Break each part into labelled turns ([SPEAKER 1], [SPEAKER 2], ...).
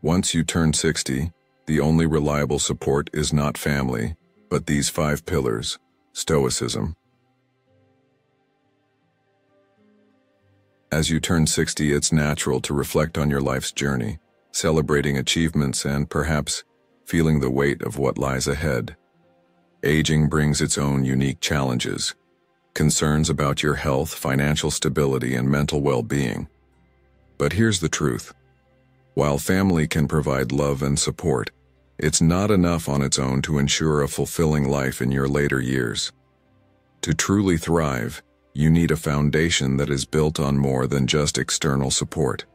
[SPEAKER 1] Once you turn 60, the only reliable support is not family, but these 5 pillars: Stoicism. As you turn 60, it's natural to reflect on your life's journey, celebrating achievements and perhaps feeling the weight of what lies ahead. Aging brings its own unique challenges, concerns about your health, financial stability, and mental well-being. But here's the truth. While family can provide love and support, it's not enough on its own to ensure a fulfilling life in your later years. To truly thrive, you need a foundation that is built on more than just external support.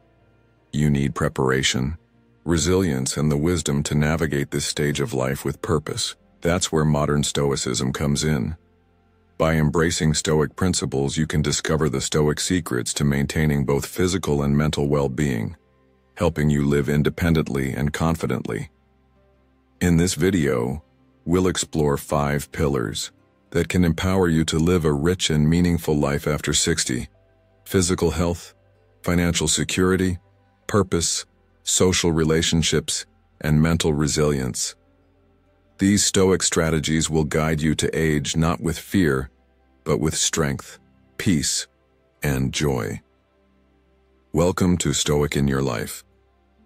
[SPEAKER 1] You need preparation, resilience, and the wisdom to navigate this stage of life with purpose. That's where modern Stoicism comes in. By embracing Stoic principles, you can discover the Stoic secrets to maintaining both physical and mental well-being, helping you live independently and confidently. In this video, we'll explore 5 pillars that can empower you to live a rich and meaningful life after 60. Physical health, financial security, purpose, social relationships, and mental resilience. These Stoic strategies will guide you to age not with fear, but with strength, peace, and joy. Welcome to Stoic in Your Life,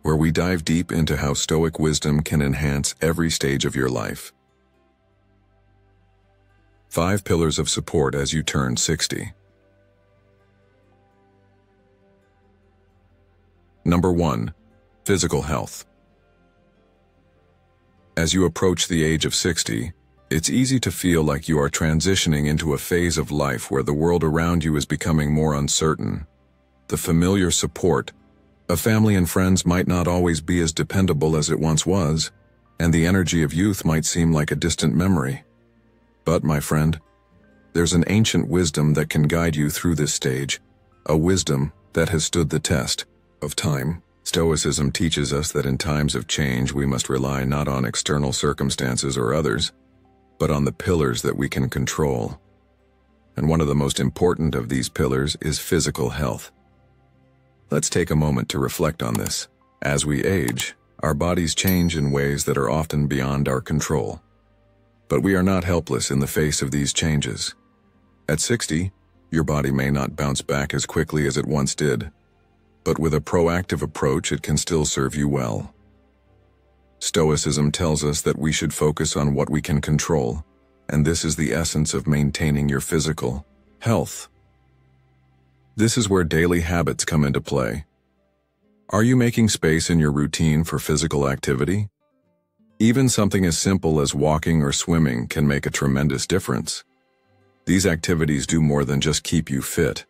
[SPEAKER 1] where we dive deep into how Stoic wisdom can enhance every stage of your life. 5 pillars of support as you turn 60. Number 1. Physical health. As you approach the age of 60, it's easy to feel like you are transitioning into a phase of life where the world around you is becoming more uncertain. The familiar support of family and friends might not always be as dependable as it once was, and the energy of youth might seem like a distant memory. But, my friend, there's an ancient wisdom that can guide you through this stage, a wisdom that has stood the test of time. Stoicism teaches us that in times of change we must rely not on external circumstances or others, but on the pillars that we can control. And one of the most important of these pillars is physical health. Let's take a moment to reflect on this. As we age, our bodies change in ways that are often beyond our control. But we are not helpless in the face of these changes. At 60, your body may not bounce back as quickly as it once did, but with a proactive approach it can still serve you well. Stoicism tells us that we should focus on what we can control, and this is the essence of maintaining your physical health. This is where daily habits come into play. Are you making space in your routine for physical activity? Even something as simple as walking or swimming can make a tremendous difference. These activities do more than just keep you fit.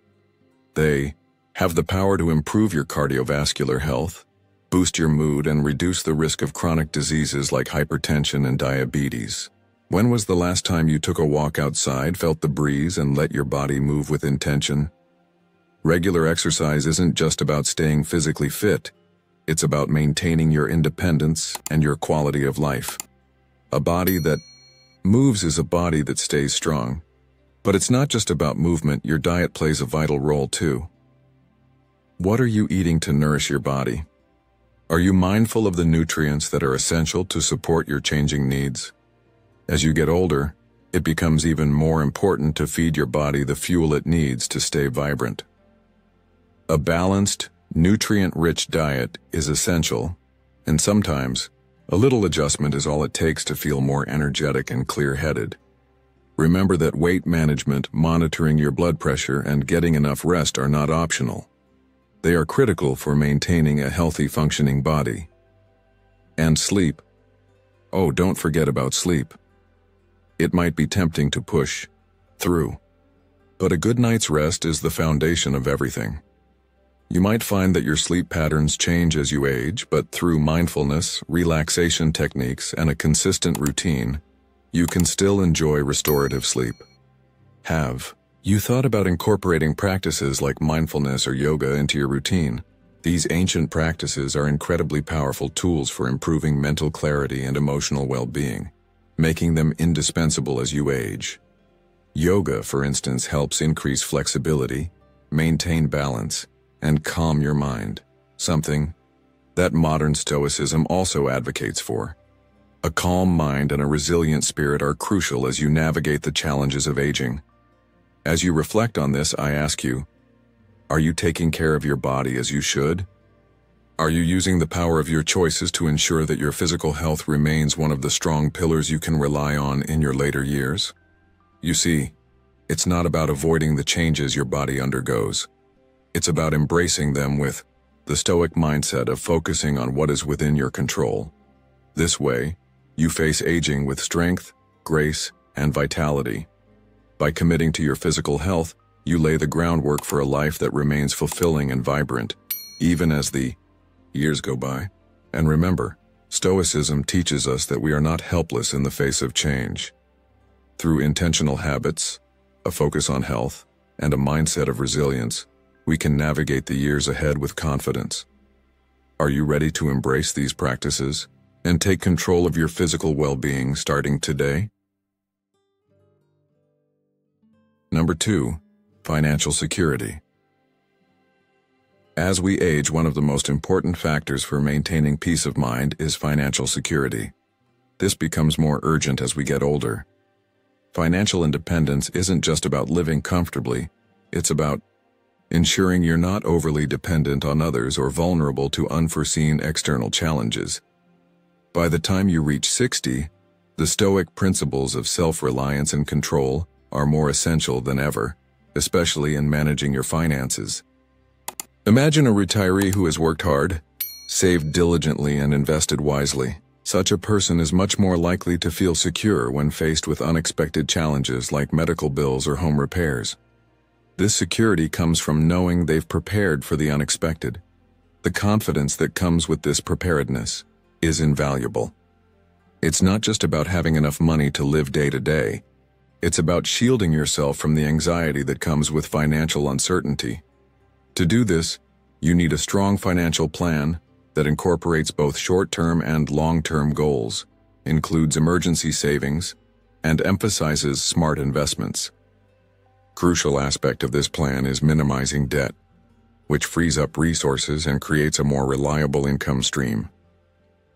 [SPEAKER 1] They have the power to improve your cardiovascular health, boost your mood, and reduce the risk of chronic diseases like hypertension and diabetes. When was the last time you took a walk outside, felt the breeze, and let your body move with intention? Regular exercise isn't just about staying physically fit. It's about maintaining your independence and your quality of life. A body that moves is a body that stays strong. But it's not just about movement. Your diet plays a vital role too. What are you eating to nourish your body? Are you mindful of the nutrients that are essential to support your changing needs? As you get older, it becomes even more important to feed your body the fuel it needs to stay vibrant. A balanced, nutrient-rich diet is essential, and sometimes a little adjustment is all it takes to feel more energetic and clear-headed. Remember that weight management, monitoring your blood pressure, and getting enough rest are not optional. They are critical for maintaining a healthy, functioning body. And sleep. Oh, don't forget about sleep. It might be tempting to push through, but a good night's rest is the foundation of everything. You might find that your sleep patterns change as you age, but through mindfulness, relaxation techniques, and a consistent routine, you can still enjoy restorative sleep. Have you thought about incorporating practices like mindfulness or yoga into your routine? These ancient practices are incredibly powerful tools for improving mental clarity and emotional well-being, making them indispensable as you age. Yoga, for instance, helps increase flexibility, maintain balance, and calm your mind, something that modern Stoicism also advocates for. A calm mind and a resilient spirit are crucial as you navigate the challenges of aging. As you reflect on this, I ask you, are you taking care of your body as you should? Are you using the power of your choices to ensure that your physical health remains one of the strong pillars you can rely on in your later years? You see, it's not about avoiding the changes your body undergoes. It's about embracing them with the Stoic mindset of focusing on what is within your control. This way, you face aging with strength, grace, and vitality. By committing to your physical health, you lay the groundwork for a life that remains fulfilling and vibrant, even as the years go by. And remember, Stoicism teaches us that we are not helpless in the face of change. Through intentional habits, a focus on health, and a mindset of resilience, we can navigate the years ahead with confidence. Are you ready to embrace these practices and take control of your physical well-being starting today? Number 2, financial security. As we age, one of the most important factors for maintaining peace of mind is financial security. This becomes more urgent as we get older. Financial independence isn't just about living comfortably, it's about ensuring you're not overly dependent on others or vulnerable to unforeseen external challenges. By the time you reach 60, the Stoic principles of self-reliance and control are more essential than ever, especially in managing your finances. Imagine a retiree who has worked hard, saved diligently, and invested wisely. Such a person is much more likely to feel secure when faced with unexpected challenges like medical bills or home repairs. This security comes from knowing they've prepared for the unexpected. The confidence that comes with this preparedness is invaluable. It's not just about having enough money to live day to day. It's about shielding yourself from the anxiety that comes with financial uncertainty. To do this, you need a strong financial plan that incorporates both short-term and long-term goals, includes emergency savings, and emphasizes smart investments. Crucial aspect of this plan is minimizing debt, which frees up resources and creates a more reliable income stream.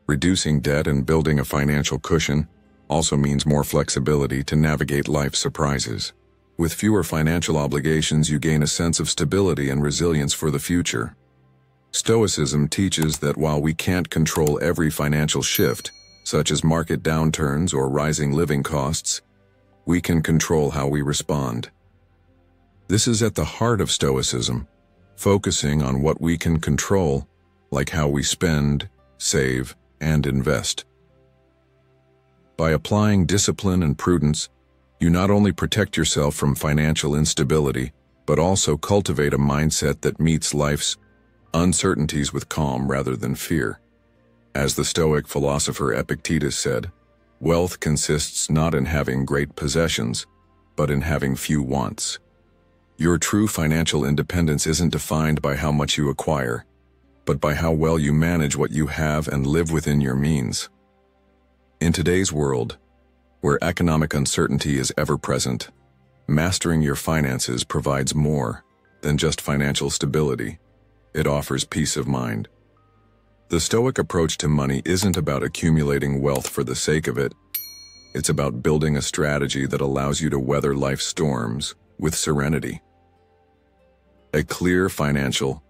[SPEAKER 1] Reducing debt and building a financial cushion also means more flexibility to navigate life's surprises. With fewer financial obligations, you gain a sense of stability and resilience for the future. Stoicism teaches that while we can't control every financial shift, such as market downturns or rising living costs, we can control how we respond. This is at the heart of Stoicism, focusing on what we can control, like how we spend, save, and invest. By applying discipline and prudence, you not only protect yourself from financial instability, but also cultivate a mindset that meets life's uncertainties with calm rather than fear. As the Stoic philosopher Epictetus said, wealth consists not in having great possessions, but in having few wants. Your true financial independence isn't defined by how much you acquire, but by how well you manage what you have and live within your means. In today's world, where economic uncertainty is ever present, mastering your finances provides more than just financial stability. It offers peace of mind. The Stoic approach to money isn't about accumulating wealth for the sake of it. It's about building a strategy that allows you to weather life's storms with serenity. A clear financial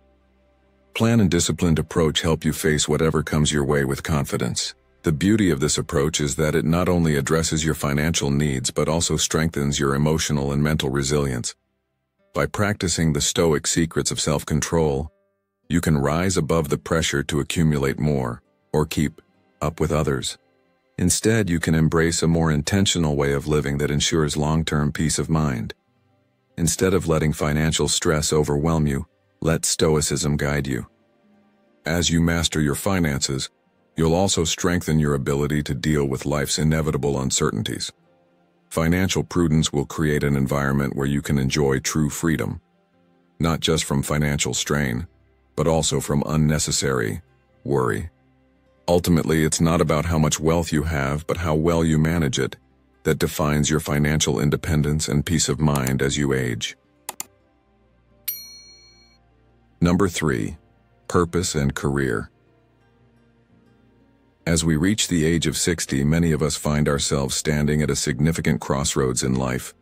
[SPEAKER 1] plan and disciplined approach help you face whatever comes your way with confidence. The beauty of this approach is that it not only addresses your financial needs but also strengthens your emotional and mental resilience. By practicing the Stoic secrets of self-control, you can rise above the pressure to accumulate more or keep up with others. Instead, you can embrace a more intentional way of living that ensures long-term peace of mind. Instead of letting financial stress overwhelm you, let Stoicism guide you. As you master your finances, you'll also strengthen your ability to deal with life's inevitable uncertainties. Financial prudence will create an environment where you can enjoy true freedom, not just from financial strain, but also from unnecessary worry. Ultimately, it's not about how much wealth you have, but how well you manage it that defines your financial independence and peace of mind as you age. Number 3, purpose and career. As we reach the age of 60, many of us find ourselves standing at a significant crossroads in life,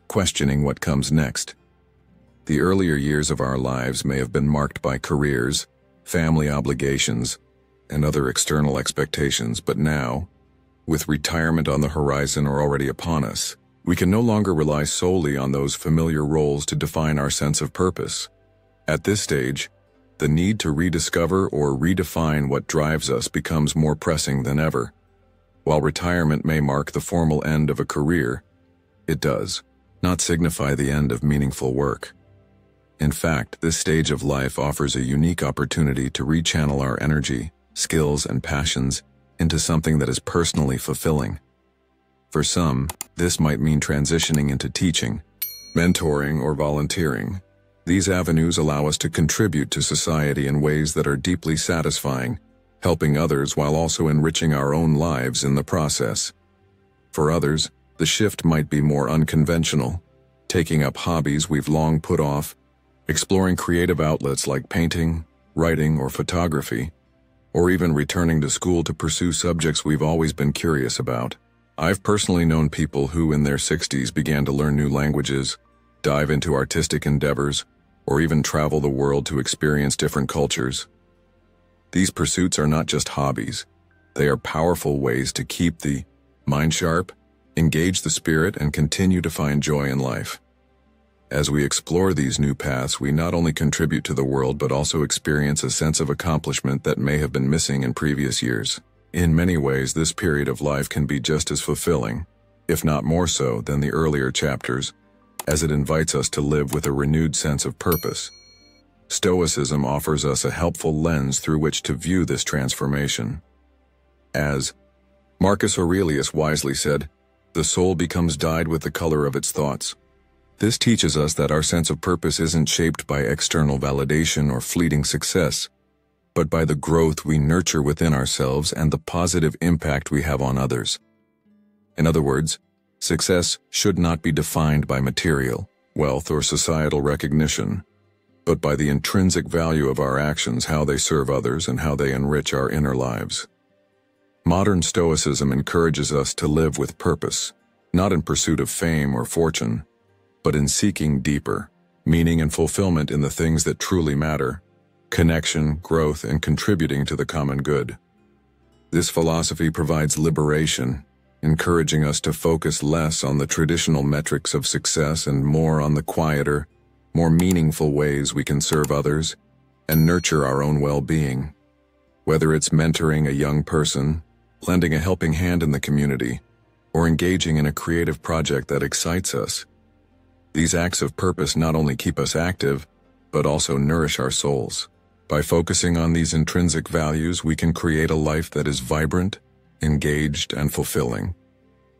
[SPEAKER 1] questioning what comes next. The earlier years of our lives may have been marked by careers, family obligations, and other external expectations, but now, with retirement on the horizon or already upon us, we can no longer rely solely on those familiar roles to define our sense of purpose. At this stage, the need to rediscover or redefine what drives us becomes more pressing than ever. While retirement may mark the formal end of a career, it does not signify the end of meaningful work. In fact, this stage of life offers a unique opportunity to rechannel our energy, skills, and passions into something that is personally fulfilling. For some, this might mean transitioning into teaching, mentoring, or volunteering. These avenues allow us to contribute to society in ways that are deeply satisfying, helping others while also enriching our own lives in the process. For others, the shift might be more unconventional, taking up hobbies we've long put off, exploring creative outlets like painting, writing, or photography, or even returning to school to pursue subjects we've always been curious about. I've personally known people who in their 60s began to learn new languages, dive into artistic endeavors, or even travel the world to experience different cultures. These pursuits are not just hobbies. They are powerful ways to keep the mind sharp, engage the spirit, and continue to find joy in life. As we explore these new paths, we not only contribute to the world but also experience a sense of accomplishment that may have been missing in previous years. In many ways, this period of life can be just as fulfilling, if not more so, than the earlier chapters, as it invites us to live with a renewed sense of purpose. Stoicism offers us a helpful lens through which to view this transformation. As Marcus Aurelius wisely said, "The soul becomes dyed with the color of its thoughts." This teaches us that our sense of purpose isn't shaped by external validation or fleeting success, but by the growth we nurture within ourselves and the positive impact we have on others. In other words, success should not be defined by material, wealth, or societal recognition, but by the intrinsic value of our actions, how they serve others, and how they enrich our inner lives. Modern Stoicism encourages us to live with purpose, not in pursuit of fame or fortune, but in seeking deeper meaning and fulfillment in the things that truly matter: connection, growth, and contributing to the common good. This philosophy provides liberation, encouraging us to focus less on the traditional metrics of success and more on the quieter, more meaningful ways we can serve others and nurture our own well-being. Whether it's mentoring a young person, lending a helping hand in the community, or engaging in a creative project that excites us, these acts of purpose not only keep us active, but also nourish our souls. By focusing on these intrinsic values, we can create a life that is vibrant, engaged, and fulfilling,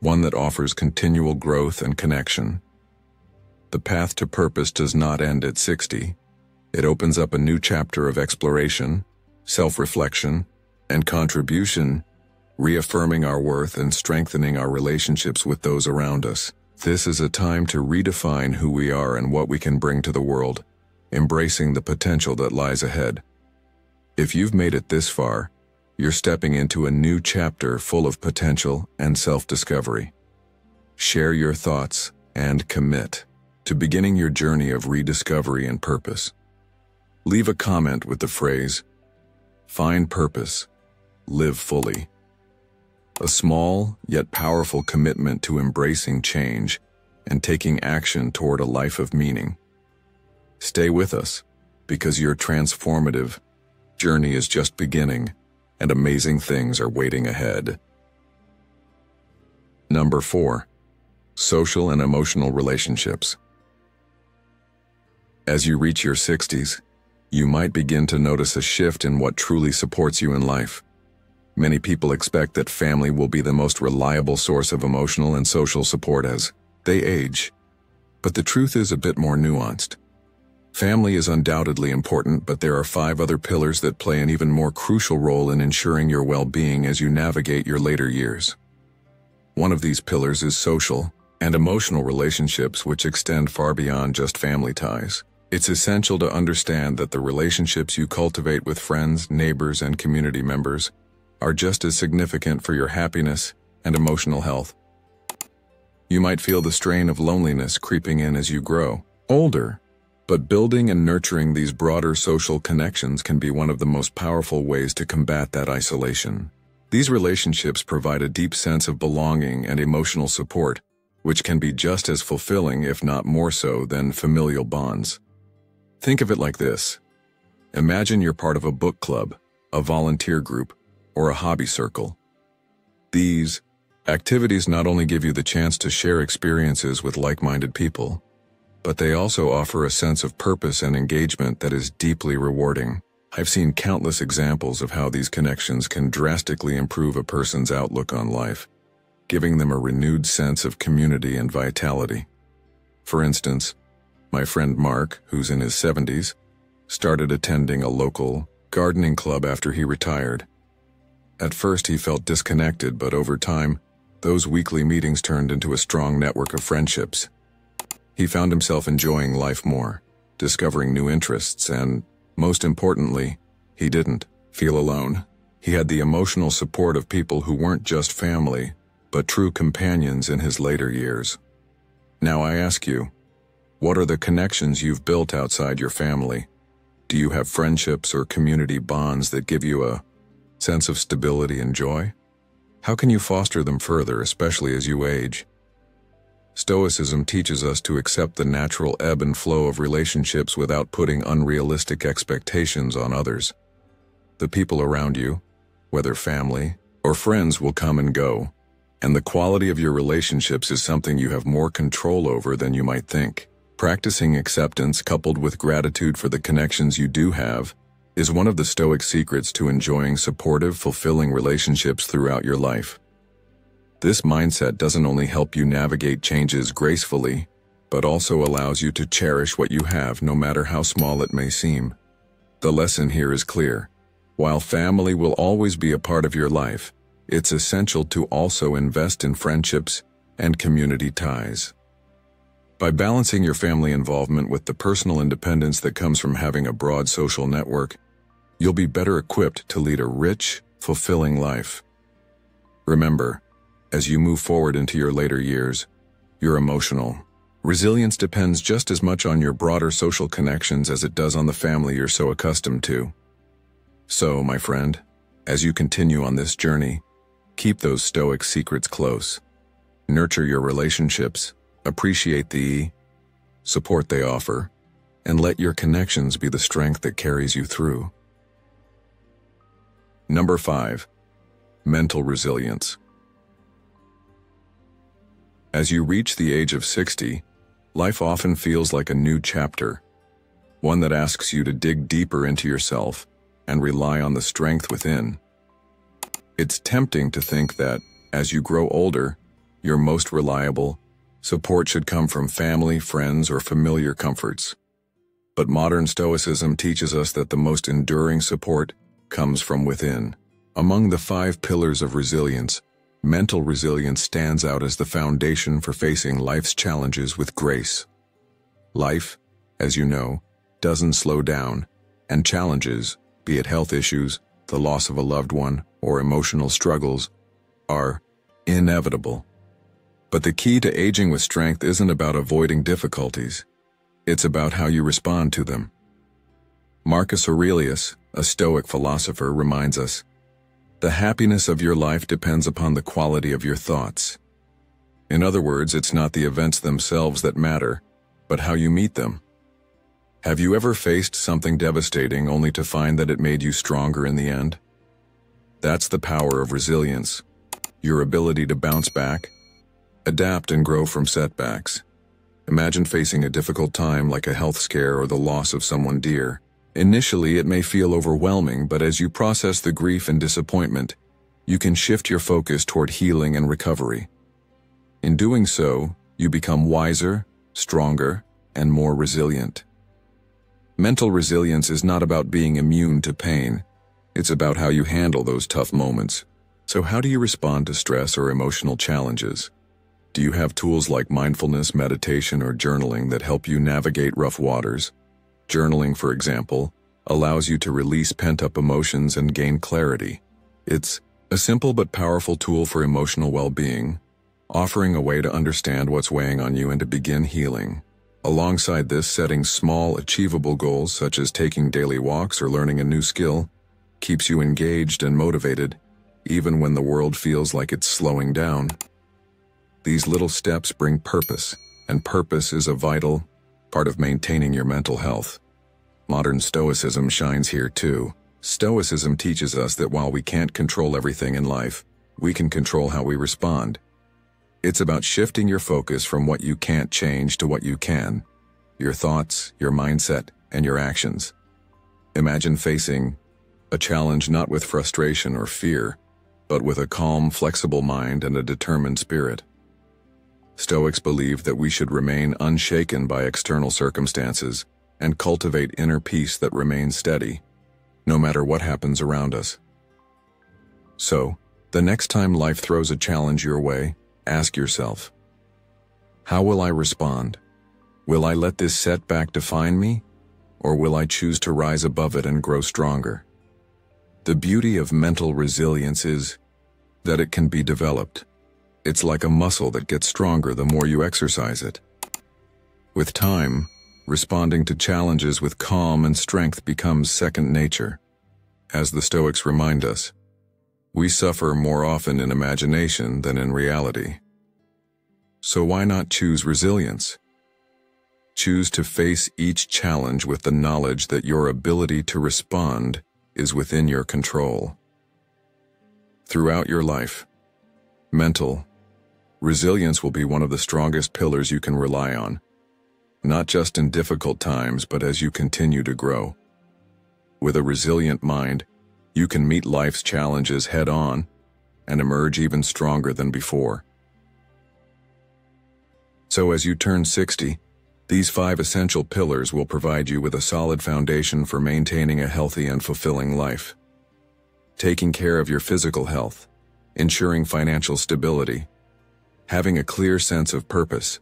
[SPEAKER 1] one that offers continual growth and connection. The path to purpose does not end at 60. It opens up a new chapter of exploration, self-reflection, and contribution, reaffirming our worth and strengthening our relationships with those around us. This is a time to redefine who we are and what we can bring to the world, embracing the potential that lies ahead. If you've made it this far, you're stepping into a new chapter full of potential and self-discovery. Share your thoughts and commit to beginning your journey of rediscovery and purpose. Leave a comment with the phrase, "Find purpose, live fully." A small yet powerful commitment to embracing change and taking action toward a life of meaning. Stay with us, because your transformative journey is just beginning and amazing things are waiting ahead. Number 4. Social and emotional relationships. As you reach your 60s, you might begin to notice a shift in what truly supports you in life. Many people expect that family will be the most reliable source of emotional and social support as they age. But the truth is a bit more nuanced. Family is undoubtedly important, but there are 5 other pillars that play an even more crucial role in ensuring your well-being as you navigate your later years. One of these pillars is social and emotional relationships, which extend far beyond just family ties. It's essential to understand that the relationships you cultivate with friends, neighbors, and community members are just as significant for your happiness and emotional health. You might feel the strain of loneliness creeping in as you grow older, but building and nurturing these broader social connections can be one of the most powerful ways to combat that isolation. These relationships provide a deep sense of belonging and emotional support, which can be just as fulfilling, if not more so, than familial bonds. Think of it like this. Imagine you're part of a book club, a volunteer group, or a hobby circle. These activities not only give you the chance to share experiences with like-minded people, but they also offer a sense of purpose and engagement that is deeply rewarding. I've seen countless examples of how these connections can drastically improve a person's outlook on life, giving them a renewed sense of community and vitality. For instance, my friend Mark, who's in his 70s, started attending a local gardening club after he retired. At first he felt disconnected, but over time, those weekly meetings turned into a strong network of friendships. He found himself enjoying life more, discovering new interests, and, most importantly, he didn't feel alone. He had the emotional support of people who weren't just family, but true companions in his later years. Now I ask you, what are the connections you've built outside your family? Do you have friendships or community bonds that give you a sense of stability and joy? How can you foster them further, especially as you age? Stoicism teaches us to accept the natural ebb and flow of relationships without putting unrealistic expectations on others. The people around you, whether family or friends, will come and go, and the quality of your relationships is something you have more control over than you might think. Practicing acceptance coupled with gratitude for the connections you do have is one of the Stoic secrets to enjoying supportive, fulfilling relationships throughout your life. This mindset doesn't only help you navigate changes gracefully, but also allows you to cherish what you have, no matter how small it may seem. The lesson here is clear. While family will always be a part of your life, it's essential to also invest in friendships and community ties. By balancing your family involvement with the personal independence that comes from having a broad social network, you'll be better equipped to lead a rich, fulfilling life. Remember, as you move forward into your later years, your emotional resilience depends just as much on your broader social connections as it does on the family you're so accustomed to. So, my friend, as you continue on this journey, keep those Stoic secrets close. Nurture your relationships, appreciate the support they offer, and let your connections be the strength that carries you through. Number 5. Mental resilience. As you reach the age of 60, life often feels like a new chapter, one that asks you to dig deeper into yourself and rely on the strength within. It's tempting to think that, as you grow older, your most reliable support should come from family, friends, or familiar comforts. But modern Stoicism teaches us that the most enduring support comes from within. Among the 5 pillars of resilience, mental resilience stands out as the foundation for facing life's challenges with grace. Life, as you know, doesn't slow down, and challenges, be it health issues, the loss of a loved one, or emotional struggles, are inevitable. But the key to aging with strength isn't about avoiding difficulties. It's about how you respond to them. Marcus Aurelius, a Stoic philosopher, reminds us, "The happiness of your life depends upon the quality of your thoughts." In other words, it's not the events themselves that matter, but how you meet them. Have you ever faced something devastating only to find that it made you stronger in the end? That's the power of resilience, your ability to bounce back, adapt, and grow from setbacks. Imagine facing a difficult time like a health scare or the loss of someone dear. Initially, it may feel overwhelming, but as you process the grief and disappointment, you can shift your focus toward healing and recovery. In doing so, you become wiser, stronger, and more resilient. Mental resilience is not about being immune to pain. It's about how you handle those tough moments. So how do you respond to stress or emotional challenges? Do you have tools like mindfulness, meditation, or journaling that help you navigate rough waters? Journaling, for example, allows you to release pent-up emotions and gain clarity. It's A simple but powerful tool for emotional well-being, offering a way to understand what's weighing on you and to begin healing. Alongside this, setting small, achievable goals such as taking daily walks or learning a new skill keeps you engaged and motivated, even when the world feels like it's slowing down. These little steps bring purpose, and purpose is a vital part of maintaining your mental health. Modern Stoicism shines here too. Stoicism teaches us that while we can't control everything in life, we can control how we respond. It's about shifting your focus from what you can't change to what you can, your thoughts, your mindset, and your actions. Imagine facing a challenge not with frustration or fear, but with a calm, flexible mind and a determined spirit. Stoics believe that we should remain unshaken by external circumstances and cultivate inner peace that remains steady, no matter what happens around us. So, the next time life throws a challenge your way, ask yourself, how will I respond? Will I let this setback define me, or will I choose to rise above it and grow stronger? The beauty of mental resilience is that it can be developed. It's like a muscle that gets stronger the more you exercise it. With time, responding to challenges with calm and strength becomes second nature. As the Stoics remind us, we suffer more often in imagination than in reality. So why not choose resilience? Choose to face each challenge with the knowledge that your ability to respond is within your control. Throughout your life, mental resilience will be one of the strongest pillars you can rely on, not just in difficult times, but as you continue to grow. With a resilient mind, you can meet life's challenges head-on and emerge even stronger than before. So as you turn 60, these 5 essential pillars will provide you with a solid foundation for maintaining a healthy and fulfilling life. Taking care of your physical health, ensuring financial stability, having a clear sense of purpose,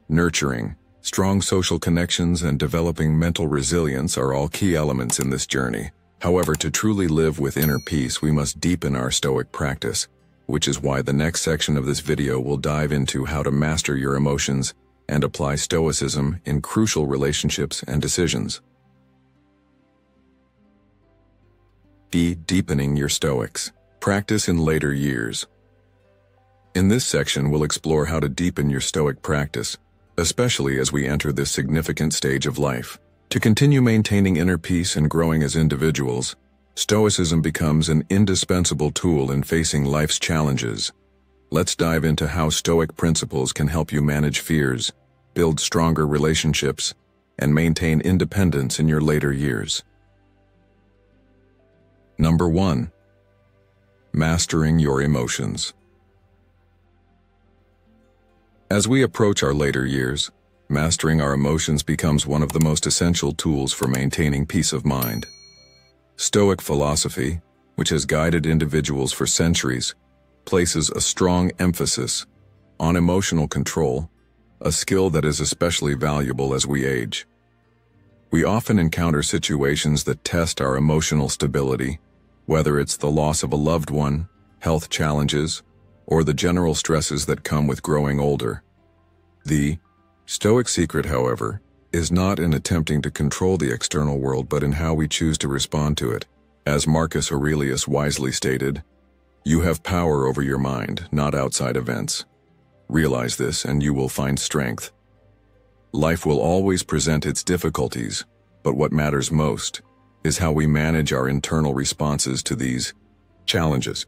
[SPEAKER 1] nurturing strong social connections, and developing mental resilience are all key elements in this journey. However, to truly live with inner peace, we must deepen our Stoic practice, which is why the next section of this video will dive into how to master your emotions and apply Stoicism in crucial relationships and decisions. Deepening your Stoics. Practice in later years. In this section, we'll explore how to deepen your Stoic practice, especially as we enter this significant stage of life. To continue maintaining inner peace and growing as individuals, Stoicism becomes an indispensable tool in facing life's challenges. Let's dive into how Stoic principles can help you manage fears, build stronger relationships, and maintain independence in your later years. Number 1. Mastering your emotions. As we approach our later years, mastering our emotions becomes one of the most essential tools for maintaining peace of mind. Stoic philosophy, which has guided individuals for centuries, places a strong emphasis on emotional control, a skill that is especially valuable as we age. We often encounter situations that test our emotional stability, whether it's the loss of a loved one, health challenges, or the general stresses that come with growing older. The Stoic secret, however, is not in attempting to control the external world, but in how we choose to respond to it. As Marcus Aurelius wisely stated, "You have power over your mind, not outside events. Realize this and you will find strength." Life will always present its difficulties, but what matters most is how we manage our internal responses to these challenges.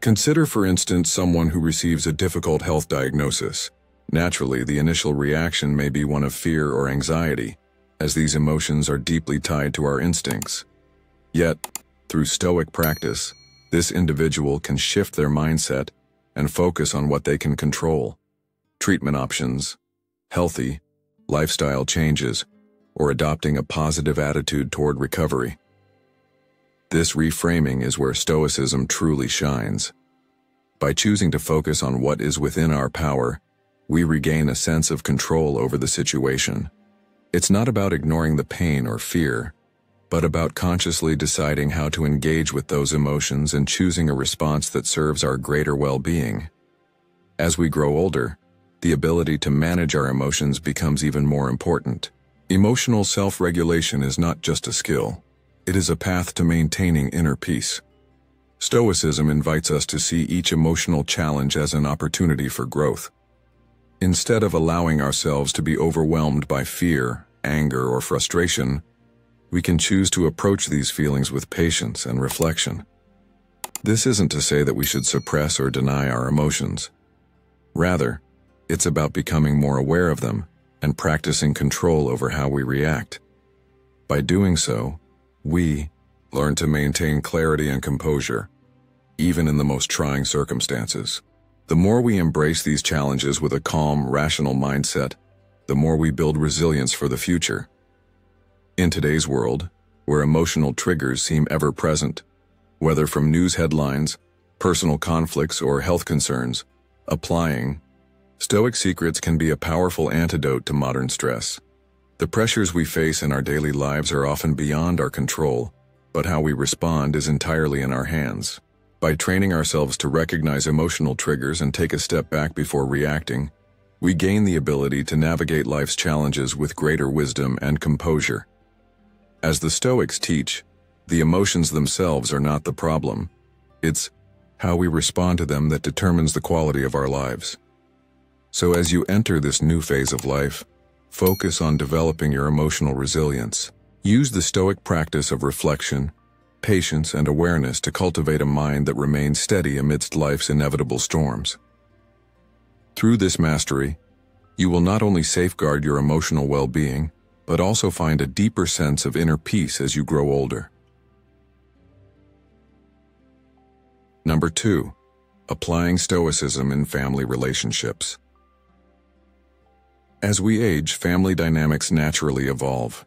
[SPEAKER 1] Consider, for instance, someone who receives a difficult health diagnosis. Naturally, the initial reaction may be one of fear or anxiety, as these emotions are deeply tied to our instincts. Yet, through Stoic practice, this individual can shift their mindset and focus on what they can control: treatment options, healthy lifestyle changes, or adopting a positive attitude toward recovery. This reframing is where Stoicism truly shines. By choosing to focus on what is within our power, we regain a sense of control over the situation. It's not about ignoring the pain or fear, but about consciously deciding how to engage with those emotions and choosing a response that serves our greater well-being. As we grow older, the ability to manage our emotions becomes even more important. Emotional self-regulation is not just a skill, it is a path to maintaining inner peace. Stoicism invites us to see each emotional challenge as an opportunity for growth. Instead of allowing ourselves to be overwhelmed by fear, anger, or frustration, we can choose to approach these feelings with patience and reflection. This isn't to say that we should suppress or deny our emotions. Rather, it's about becoming more aware of them and practicing control over how we react. By doing so, we learn to maintain clarity and composure, even in the most trying circumstances. The more we embrace these challenges with a calm, rational mindset, the more we build resilience for the future. In today's world, where emotional triggers seem ever present, whether from news headlines, personal conflicts, or health concerns, applying Stoic secrets can be a powerful antidote to modern stress. The pressures we face in our daily lives are often beyond our control, but how we respond is entirely in our hands. By training ourselves to recognize emotional triggers and take a step back before reacting, we gain the ability to navigate life's challenges with greater wisdom and composure. As the Stoics teach, the emotions themselves are not the problem. It's how we respond to them that determines the quality of our lives. So as you enter this new phase of life, focus on developing your emotional resilience. Use the Stoic practice of reflection, patience, and awareness to cultivate a mind that remains steady amidst life's inevitable storms. Through this mastery, you will not only safeguard your emotional well-being, but also find a deeper sense of inner peace as you grow older. Number 2, applying Stoicism in family relationships. As we age, family dynamics naturally evolve,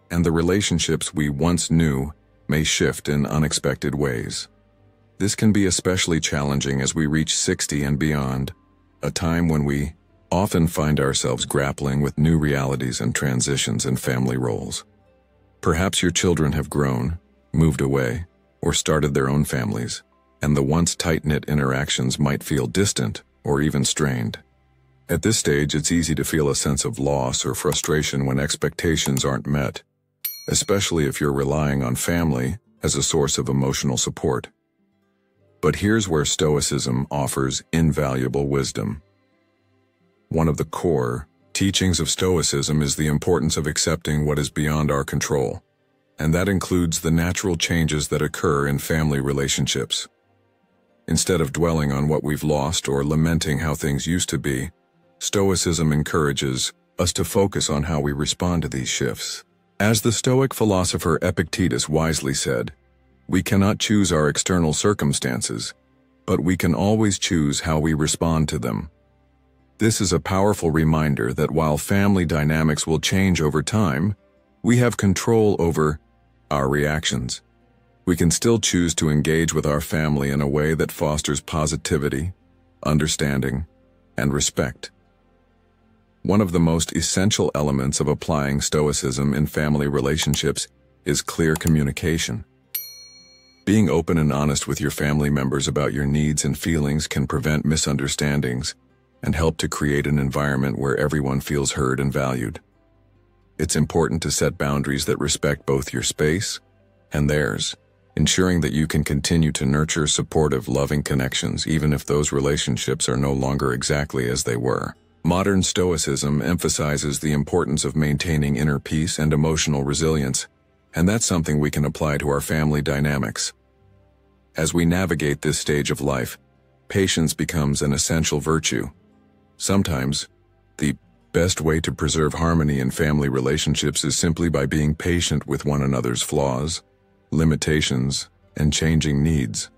[SPEAKER 1] and the relationships we once knew may shift in unexpected ways. This can be especially challenging as we reach 60 and beyond, a time when we often find ourselves grappling with new realities and transitions in family roles. Perhaps your children have grown, moved away, or started their own families, and the once tight-knit interactions might feel distant or even strained. At this stage, it's easy to feel a sense of loss or frustration when expectations aren't met, especially if you're relying on family as a source of emotional support. But here's where Stoicism offers invaluable wisdom. One of the core teachings of Stoicism is the importance of accepting what is beyond our control, and that includes the natural changes that occur in family relationships. Instead of dwelling on what we've lost or lamenting how things used to be, Stoicism encourages us to focus on how we respond to these shifts. As the Stoic philosopher Epictetus wisely said, we cannot choose our external circumstances, but we can always choose how we respond to them. This is a powerful reminder that while family dynamics will change over time, we have control over our reactions. We can still choose to engage with our family in a way that fosters positivity, understanding, and respect. One of the most essential elements of applying Stoicism in family relationships is clear communication. Being open and honest with your family members about your needs and feelings can prevent misunderstandings and help to create an environment where everyone feels heard and valued. It's important to set boundaries that respect both your space and theirs, ensuring that you can continue to nurture supportive, loving connections even if those relationships are no longer exactly as they were. Modern Stoicism emphasizes the importance of maintaining inner peace and emotional resilience, and that's something we can apply to our family dynamics. As we navigate this stage of life, patience becomes an essential virtue. Sometimes, the best way to preserve harmony in family relationships is simply by being patient with one another's flaws, limitations, and changing needs.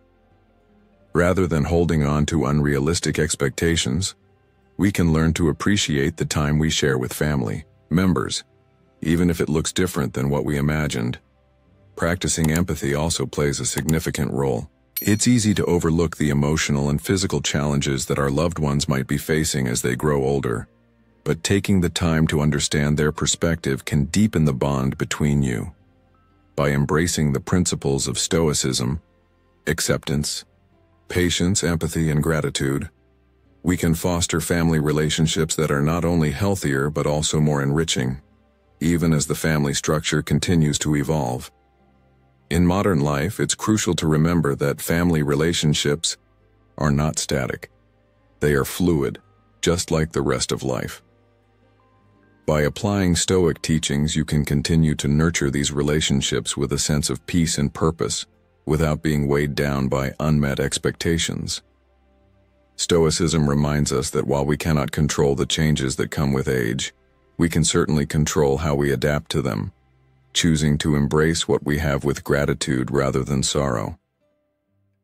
[SPEAKER 1] Rather than holding on to unrealistic expectations, we can learn to appreciate the time we share with family members, even if it looks different than what we imagined. Practicing empathy also plays a significant role. It's easy to overlook the emotional and physical challenges that our loved ones might be facing as they grow older, but taking the time to understand their perspective can deepen the bond between you. By embracing the principles of Stoicism, acceptance, patience, empathy, and gratitude, we can foster family relationships that are not only healthier but also more enriching, even as the family structure continues to evolve. In modern life, it's crucial to remember that family relationships are not static. They are fluid, just like the rest of life. By applying Stoic teachings, you can continue to nurture these relationships with a sense of peace and purpose, without being weighed down by unmet expectations. Stoicism reminds us that while we cannot control the changes that come with age, we can certainly control how we adapt to them, choosing to embrace what we have with gratitude rather than sorrow.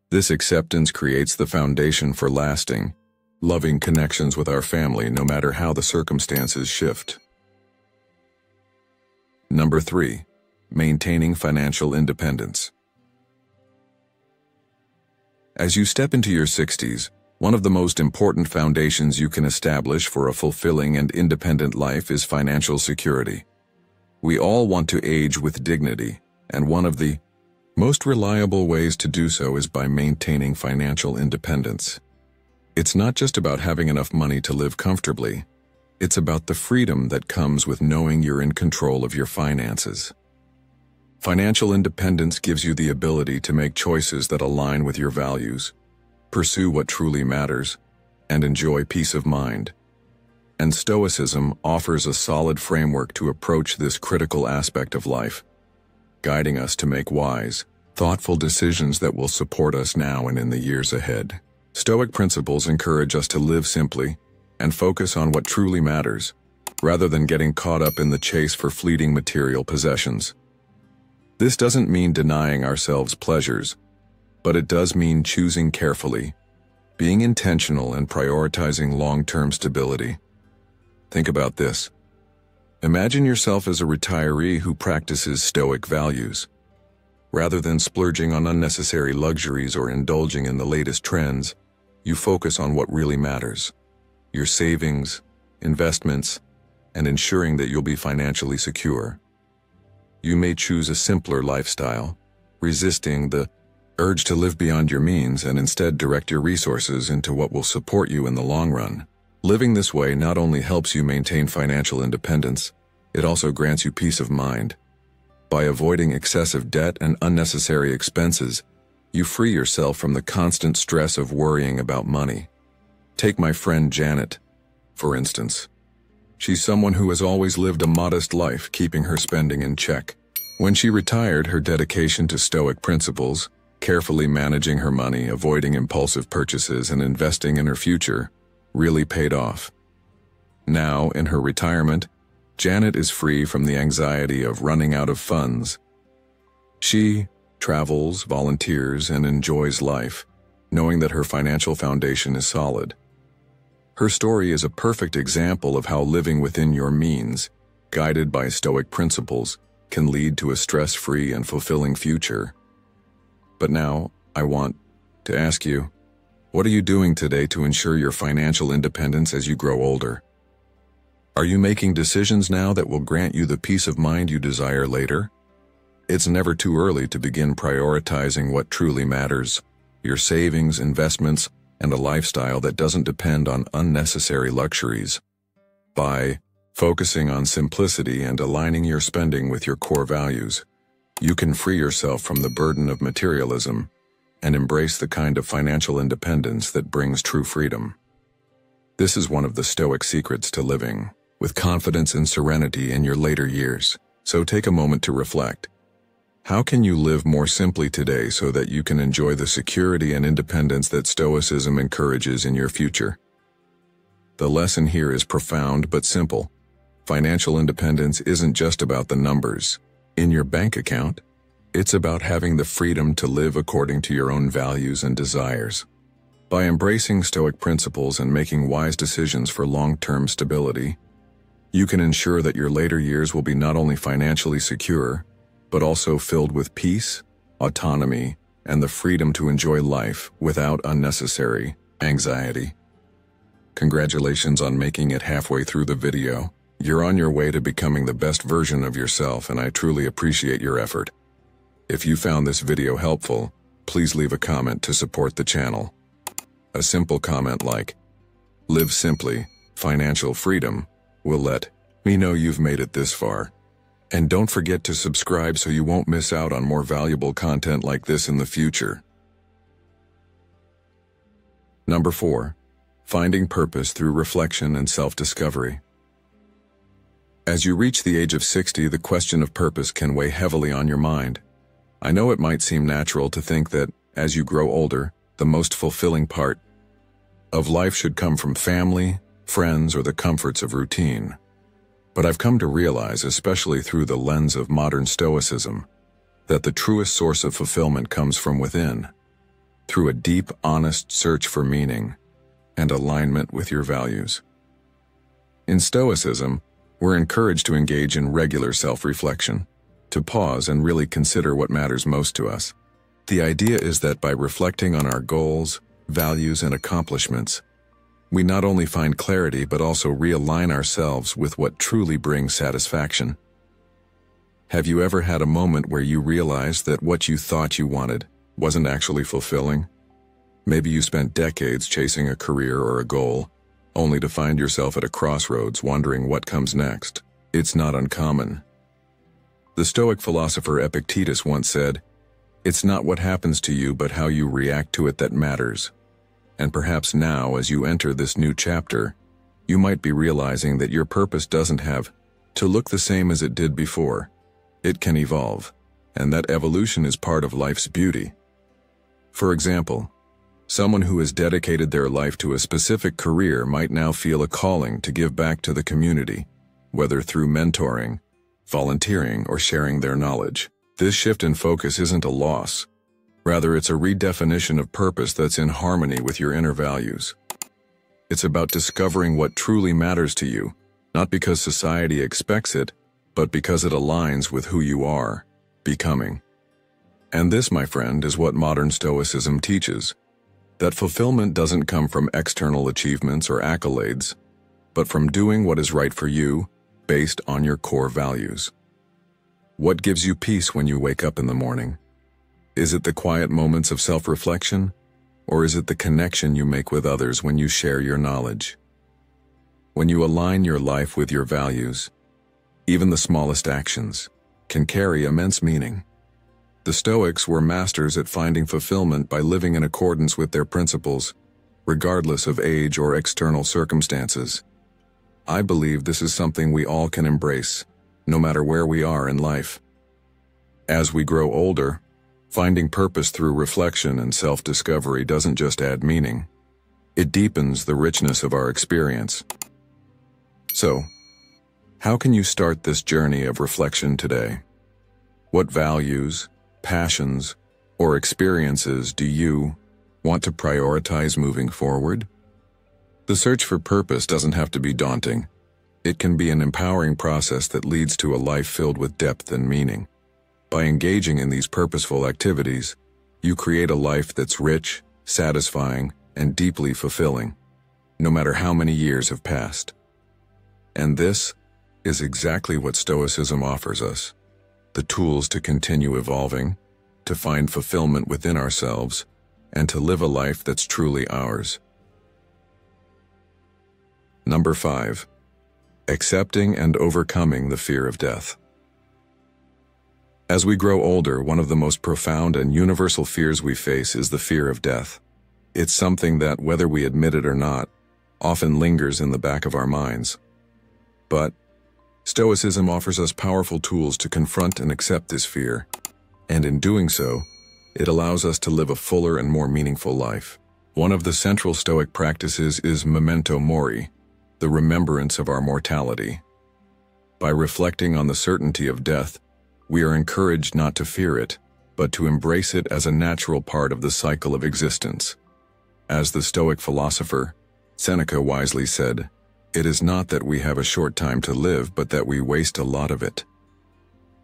[SPEAKER 1] This acceptance creates the foundation for lasting, loving connections with our family no matter how the circumstances shift. Number 3. Maintaining financial independence. As you step into your 60s, one of the most important foundations you can establish for a fulfilling and independent life is financial security. We all want to age with dignity, and one of the most reliable ways to do so is by maintaining financial independence. It's not just about having enough money to live comfortably. It's about the freedom that comes with knowing you're in control of your finances. Financial independence gives you the ability to make choices that align with your values, pursue what truly matters, and enjoy peace of mind. And Stoicism offers a solid framework to approach this critical aspect of life, guiding us to make wise, thoughtful decisions that will support us now and in the years ahead. Stoic principles encourage us to live simply and focus on what truly matters, rather than getting caught up in the chase for fleeting material possessions. This doesn't mean denying ourselves pleasures, but it does mean choosing carefully, being intentional, and prioritizing long-term stability. Think about this. Imagine yourself as a retiree who practices Stoic values. Rather than splurging on unnecessary luxuries or indulging in the latest trends, you focus on what really matters: your savings, investments, and ensuring that you'll be financially secure. You may choose a simpler lifestyle, resisting the urge to live beyond your means, and instead direct your resources into what will support you in the long run. Living this way not only helps you maintain financial independence, it also grants you peace of mind. By avoiding excessive debt and unnecessary expenses, you free yourself from the constant stress of worrying about money. Take my friend Janet, for instance. She's someone who has always lived a modest life, keeping her spending in check. When she retired, her dedication to Stoic principles, carefully managing her money, avoiding impulsive purchases, and investing in her future, really paid off. Now, in her retirement, Janet is free from the anxiety of running out of funds. She travels, volunteers, and enjoys life, knowing that her financial foundation is solid. Her story is a perfect example of how living within your means, guided by Stoic principles, can lead to a stress-free and fulfilling future. But now, I want to ask you, what are you doing today to ensure your financial independence as you grow older? Are you making decisions now that will grant you the peace of mind you desire later? It's never too early to begin prioritizing what truly matters: your savings, investments, and a lifestyle that doesn't depend on unnecessary luxuries. By focusing on simplicity and aligning your spending with your core values, you can free yourself from the burden of materialism and embrace the kind of financial independence that brings true freedom. This is one of the Stoic secrets to living with confidence and serenity in your later years. So take a moment to reflect. How can you live more simply today so that you can enjoy the security and independence that Stoicism encourages in your future? The lesson here is profound but simple. Financial independence isn't just about the numbers in your bank account. It's about having the freedom to live according to your own values and desires. By embracing Stoic principles and making wise decisions for long-term stability, you can ensure that your later years will be not only financially secure, but also filled with peace, autonomy, and the freedom to enjoy life without unnecessary anxiety. Congratulations on making it halfway through the video. You're on your way to becoming the best version of yourself, and I truly appreciate your effort. If you found this video helpful, please leave a comment to support the channel. A simple comment like, "Live simply, financial freedom," will let me know you've made it this far. And don't forget to subscribe so you won't miss out on more valuable content like this in the future. Number 4. Finding purpose through reflection and self-discovery. As you reach the age of 60, the question of purpose can weigh heavily on your mind. I know it might seem natural to think that, as you grow older, the most fulfilling part of life should come from family, friends, or the comforts of routine. But I've come to realize, especially through the lens of modern Stoicism, that the truest source of fulfillment comes from within, through a deep, honest search for meaning and alignment with your values. In Stoicism, we're encouraged to engage in regular self-reflection, to pause and really consider what matters most to us. The idea is that by reflecting on our goals, values, and accomplishments, we not only find clarity but also realign ourselves with what truly brings satisfaction. Have you ever had a moment where you realized that what you thought you wanted wasn't actually fulfilling? Maybe you spent decades chasing a career or a goal, only to find yourself at a crossroads wondering what comes next. It's not uncommon. The Stoic philosopher Epictetus once said, "It's not what happens to you but how you react to it that matters." And perhaps now, as you enter this new chapter, you might be realizing that your purpose doesn't have to look the same as it did before. It can evolve, and that evolution is part of life's beauty. For example, someone who has dedicated their life to a specific career might now feel a calling to give back to the community, whether through mentoring, volunteering, or sharing their knowledge. This shift in focus isn't a loss. Rather, it's a redefinition of purpose that's in harmony with your inner values. It's about discovering what truly matters to you, not because society expects it, but because it aligns with who you are becoming. And this, my friend, is what modern Stoicism teaches: that fulfillment doesn't come from external achievements or accolades, but from doing what is right for you, based on your core values. What gives you peace when you wake up in the morning? Is it the quiet moments of self-reflection, or is it the connection you make with others when you share your knowledge? When you align your life with your values, even the smallest actions can carry immense meaning. The Stoics were masters at finding fulfillment by living in accordance with their principles, regardless of age or external circumstances. I believe this is something we all can embrace, no matter where we are in life. As we grow older, finding purpose through reflection and self-discovery doesn't just add meaning. It deepens the richness of our experience. So, how can you start this journey of reflection today? What values, passions, or experiences do you want to prioritize moving forward? The search for purpose doesn't have to be daunting. It can be an empowering process that leads to a life filled with depth and meaning. By engaging in these purposeful activities, you create a life that's rich, satisfying, and deeply fulfilling, no matter how many years have passed. And this is exactly what Stoicism offers us: the tools to continue evolving, to find fulfillment within ourselves, and to live a life that's truly ours. Number 5. Accepting and overcoming the fear of death. As we grow older, one of the most profound and universal fears we face is the fear of death. It's something that, whether we admit it or not, often lingers in the back of our minds. But Stoicism offers us powerful tools to confront and accept this fear, and in doing so, it allows us to live a fuller and more meaningful life. One of the central Stoic practices is memento mori, the remembrance of our mortality. By reflecting on the certainty of death, we are encouraged not to fear it, but to embrace it as a natural part of the cycle of existence. As the Stoic philosopher Seneca wisely said, "It is not that we have a short time to live, but that we waste a lot of it."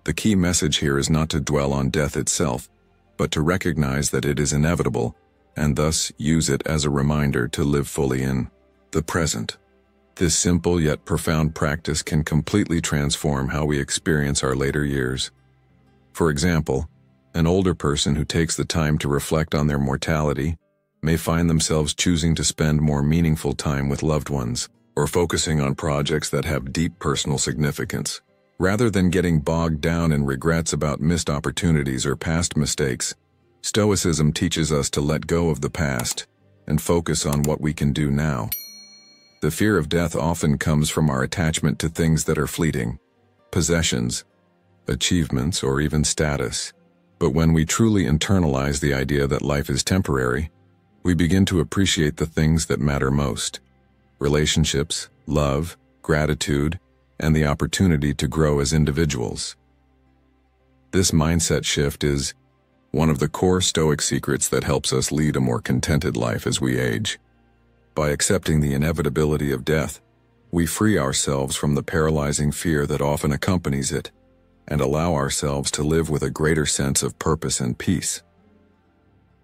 [SPEAKER 1] The key message here is not to dwell on death itself, but to recognize that it is inevitable, and thus use it as a reminder to live fully in the present. This simple yet profound practice can completely transform how we experience our later years. For example, An older person who takes the time to reflect on their mortality may find themselves choosing to spend more meaningful time with loved ones, or focusing on projects that have deep personal significance. Rather than getting bogged down in regrets about missed opportunities or past mistakes, Stoicism teaches us to let go of the past and focus on what we can do now. The fear of death often comes from our attachment to things that are fleeting, possessions, achievements, or even status. But when we truly internalize the idea that life is temporary, we begin to appreciate the things that matter most: relationships, love, gratitude, and the opportunity to grow as individuals. This mindset shift is one of the core Stoic secrets that helps us lead a more contented life as we age. By accepting the inevitability of death, we free ourselves from the paralyzing fear that often accompanies it, and allow ourselves to live with a greater sense of purpose and peace.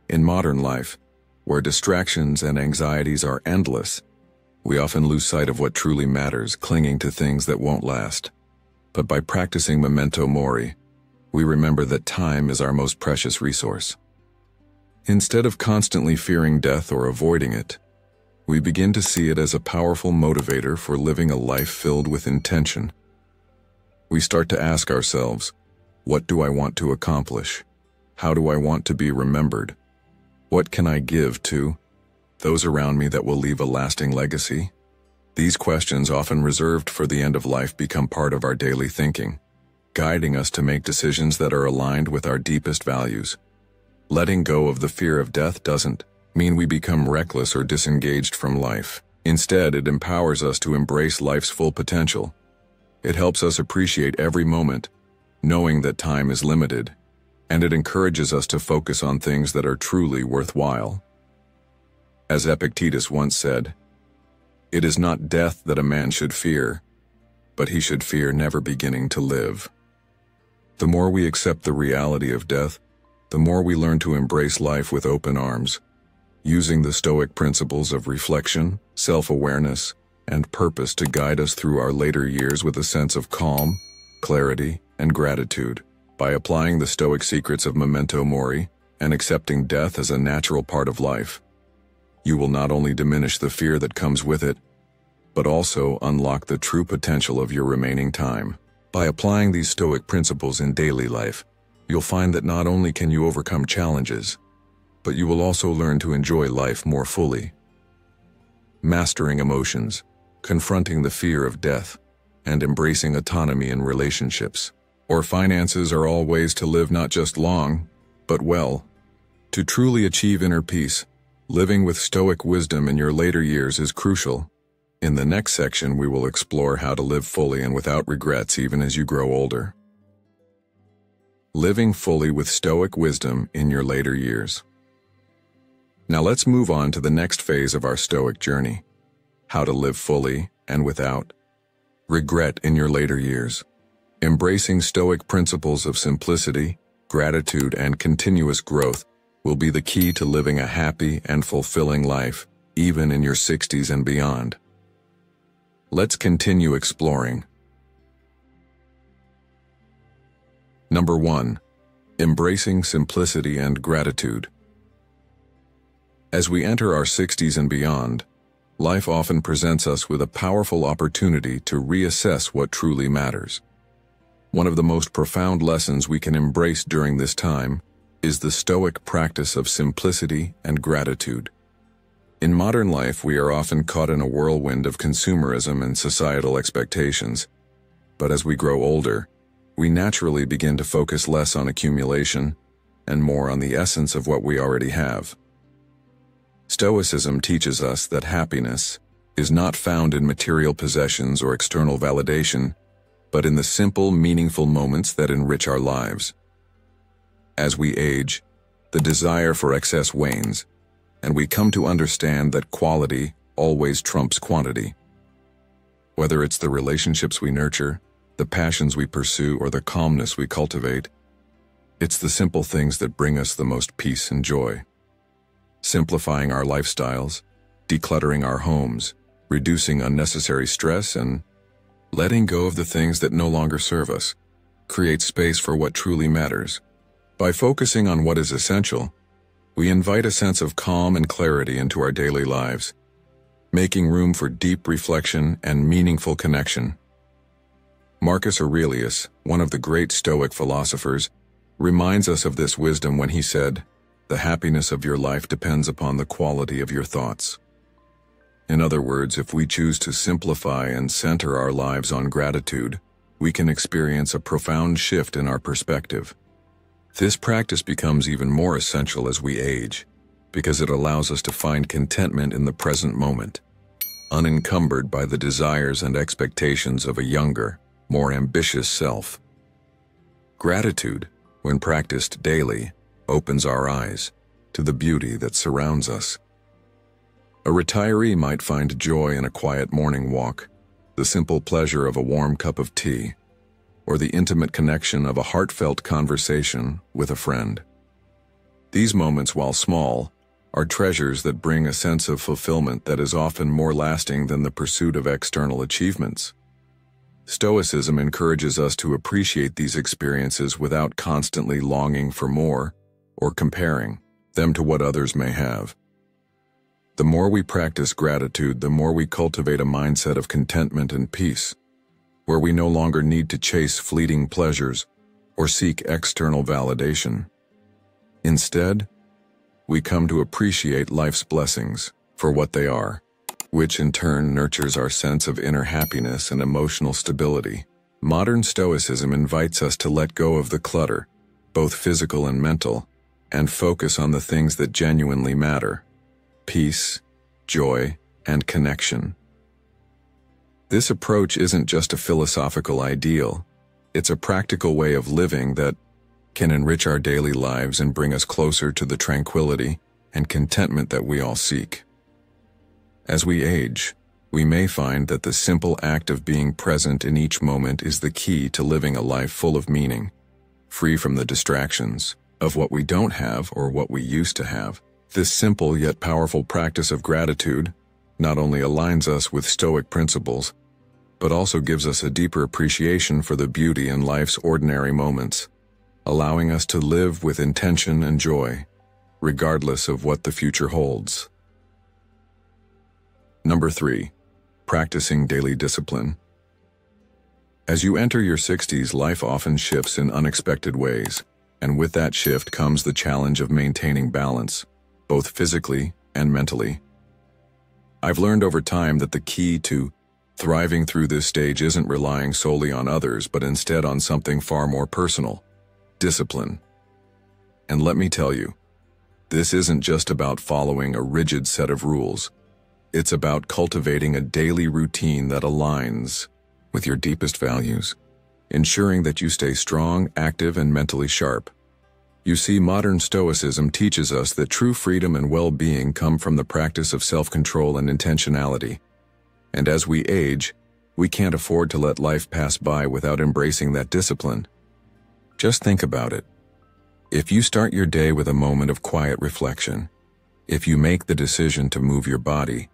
[SPEAKER 1] In modern life, where distractions and anxieties are endless, we often lose sight of what truly matters, clinging to things that won't last. But by practicing memento mori, we remember that time is our most precious resource. Instead of constantly fearing death or avoiding it, we begin to see it as a powerful motivator for living a life filled with intention. We start to ask ourselves, what do I want to accomplish? How do I want to be remembered? What can I give to those around me that will leave a lasting legacy? These questions, often reserved for the end of life, become part of our daily thinking, guiding us to make decisions that are aligned with our deepest values. Letting go of the fear of death doesn't mean we become reckless or disengaged from life. Instead, it empowers us to embrace life's full potential. It helps us appreciate every moment, knowing that time is limited, and it encourages us to focus on things that are truly worthwhile. As Epictetus once said, "It is not death that a man should fear, but he should fear never beginning to live." The more we accept the reality of death, the more we learn to embrace life with open arms, using the Stoic principles of reflection, self-awareness, and purpose to guide us through our later years with a sense of calm, clarity, and gratitude. By applying the Stoic secrets of memento mori and accepting death as a natural part of life, you will not only diminish the fear that comes with it, but also unlock the true potential of your remaining time. By applying these Stoic principles in daily life, you'll find that not only can you overcome challenges, but you will also learn to enjoy life more fully. Mastering emotions, confronting the fear of death, and embracing autonomy in relationships or finances are all ways to live not just long, but well. To truly achieve inner peace, living with Stoic wisdom in your later years is crucial. In the next section, we will explore how to live fully and without regrets even as you grow older. Living fully with Stoic wisdom in your later years. Now let's move on to the next phase of our Stoic journey: how to live fully and without regret in your later years. Embracing Stoic principles of simplicity, gratitude, and continuous growth will be the key to living a happy and fulfilling life, even in your 60s and beyond. Let's continue exploring. Number 1. Embracing simplicity and gratitude. As we enter our 60s and beyond, life often presents us with a powerful opportunity to reassess what truly matters. One of the most profound lessons we can embrace during this time is the Stoic practice of simplicity and gratitude. In modern life, we are often caught in a whirlwind of consumerism and societal expectations. But as we grow older, we naturally begin to focus less on accumulation and more on the essence of what we already have. Stoicism teaches us that happiness is not found in material possessions or external validation, but in the simple, meaningful moments that enrich our lives. As we age, the desire for excess wanes, and we come to understand that quality always trumps quantity. Whether it's the relationships we nurture, the passions we pursue, or the calmness we cultivate, it's the simple things that bring us the most peace and joy. Simplifying our lifestyles, decluttering our homes, reducing unnecessary stress, and letting go of the things that no longer serve us creates space for what truly matters. By focusing on what is essential, we invite a sense of calm and clarity into our daily lives, making room for deep reflection and meaningful connection. Marcus Aurelius, one of the great Stoic philosophers, reminds us of this wisdom when he said, "The happiness of your life depends upon the quality of your thoughts." In other words, if we choose to simplify and center our lives on gratitude, we can experience a profound shift in our perspective. This practice becomes even more essential as we age, because it allows us to find contentment in the present moment, unencumbered by the desires and expectations of a younger, more ambitious self. Gratitude, when practiced daily, opens our eyes to the beauty that surrounds us. A retiree might find joy in a quiet morning walk, the simple pleasure of a warm cup of tea, or the intimate connection of a heartfelt conversation with a friend. These moments, while small, are treasures that bring a sense of fulfillment that is often more lasting than the pursuit of external achievements. Stoicism encourages us to appreciate these experiences without constantly longing for more or comparing them to what others may have. The more we practice gratitude, the more we cultivate a mindset of contentment and peace, where we no longer need to chase fleeting pleasures or seek external validation. Instead, we come to appreciate life's blessings for what they are, which in turn nurtures our sense of inner happiness and emotional stability. Modern Stoicism invites us to let go of the clutter, both physical and mental, and focus on the things that genuinely matter: peace, joy, and connection. This approach isn't just a philosophical ideal, it's a practical way of living that can enrich our daily lives and bring us closer to the tranquility and contentment that we all seek. As we age, we may find that the simple act of being present in each moment is the key to living a life full of meaning, free from the distractions of what we don't have or what we used to have. This simple yet powerful practice of gratitude not only aligns us with Stoic principles, but also gives us a deeper appreciation for the beauty in life's ordinary moments, allowing us to live with intention and joy, regardless of what the future holds. Number 3. Practicing daily discipline. As you enter your 60s, life often shifts in unexpected ways, and with that shift comes the challenge of maintaining balance, both physically and mentally. I've learned over time that the key to thriving through this stage isn't relying solely on others, but instead on something far more personal: discipline. And let me tell you, this isn't just about following a rigid set of rules. It's about cultivating a daily routine that aligns with your deepest values, ensuring that you stay strong, active, and mentally sharp. You see, modern Stoicism teaches us that true freedom and well-being come from the practice of self-control and intentionality. And as we age, we can't afford to let life pass by without embracing that discipline. Just think about it. If you start your day with a moment of quiet reflection, if you make the decision to move your body,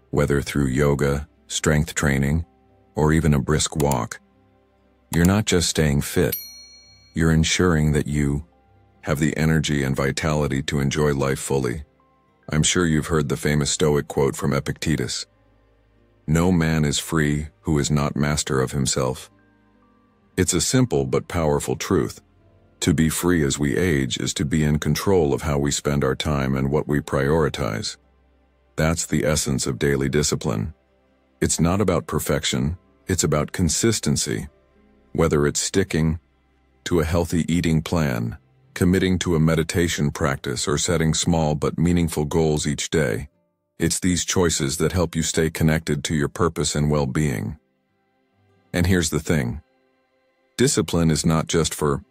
[SPEAKER 1] whether through yoga, strength training, or even a brisk walk, you're not just staying fit, you're ensuring that you have the energy and vitality to enjoy life fully. I'm sure you've heard the famous Stoic quote from Epictetus: "No man is free who is not master of himself." It's a simple but powerful truth. To be free as we age is to be in control of how we spend our time and what we prioritize. That's the essence of daily discipline. It's not about perfection, it's about consistency. Whether it's sticking to a healthy eating plan, committing to a meditation practice, or setting small but meaningful goals each day, it's these choices that help you stay connected to your purpose and well-being. And here's the thing: discipline is not just for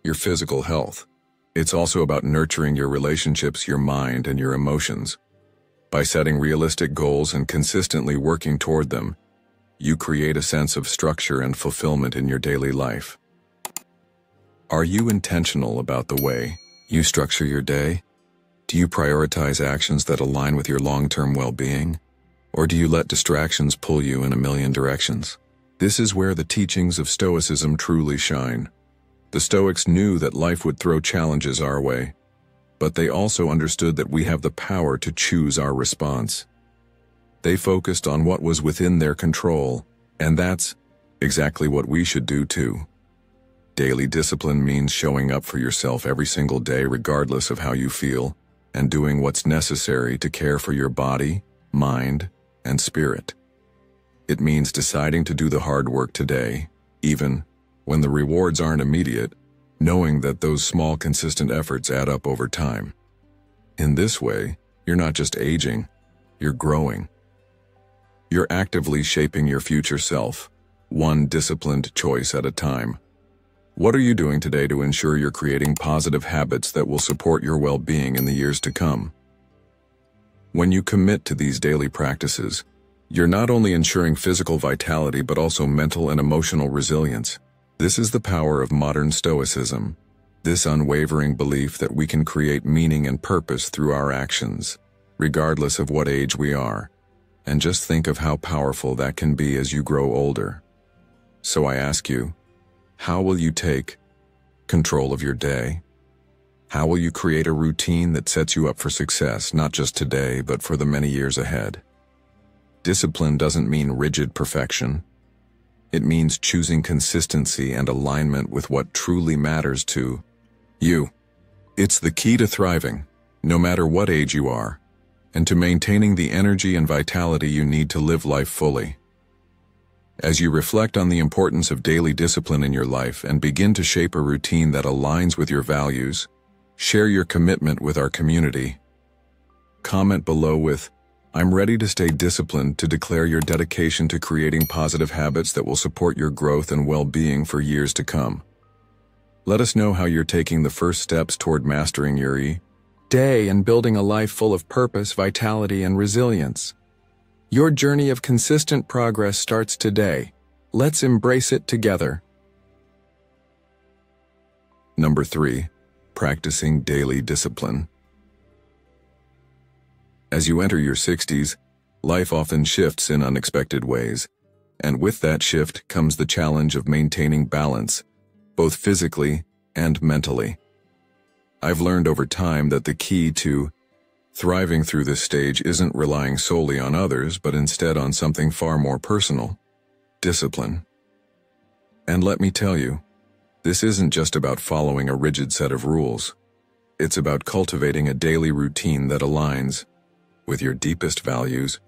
[SPEAKER 1] your physical health. It's also about nurturing your relationships, your mind, and your emotions. By setting realistic goals and consistently working toward them, you create a sense of structure and fulfillment in your daily life. Are you intentional about the way you structure your day? Do you prioritize actions that align with your long-term well-being? Or do you let distractions pull you in a million directions? This is where the teachings of Stoicism truly shine. The Stoics knew that life would throw challenges our way, but they also understood that we have the power to choose our response. They focused on what was within their control, and that's exactly what we should do too. Daily discipline means showing up for yourself every single day regardless of how you feel, and doing what's necessary to care for your body, mind, and spirit. It means deciding to do the hard work today, even when the rewards aren't immediate, knowing that those small consistent efforts add up over time. In this way, you're not just aging, you're growing. You're actively shaping your future self, one disciplined choice at a time. What are you doing today to ensure you're creating positive habits that will support your well-being in the years to come? When you commit to these daily practices, you're not only ensuring physical vitality but also mental and emotional resilience. This is the power of modern Stoicism, this unwavering belief that we can create meaning and purpose through our actions, regardless of what age we are. And just think of how powerful that can be as you grow older. So I ask you, how will you take control of your day? How will you create a routine that sets you up for success, not just today, but for the many years ahead? Discipline doesn't mean rigid perfection. It means choosing consistency and alignment with what truly matters to you. It's the key to thriving, no matter what age you are, and to maintaining the energy and vitality you need to live life fully. As you reflect on the importance of daily discipline in your life and begin to shape a routine that aligns with your values, share your commitment with our community. Comment below with, "I'm ready to stay disciplined," to declare your dedication to creating positive habits that will support your growth and well-being for years to come. Let us know how you're taking the first steps toward mastering your day and building a life full of purpose, vitality, and resilience. Your journey of consistent progress starts today. Let's embrace it together. Number 3. Practicing daily discipline. As you enter your 60s, life often shifts in unexpected ways, and with that shift comes the challenge of maintaining balance, both physically and mentally. I've learned over time that the key to thriving through this stage isn't relying solely on others, but instead on something far more personal: discipline. And let me tell you, this isn't just about following a rigid set of rules. It's about cultivating a daily routine that aligns with your deepest values,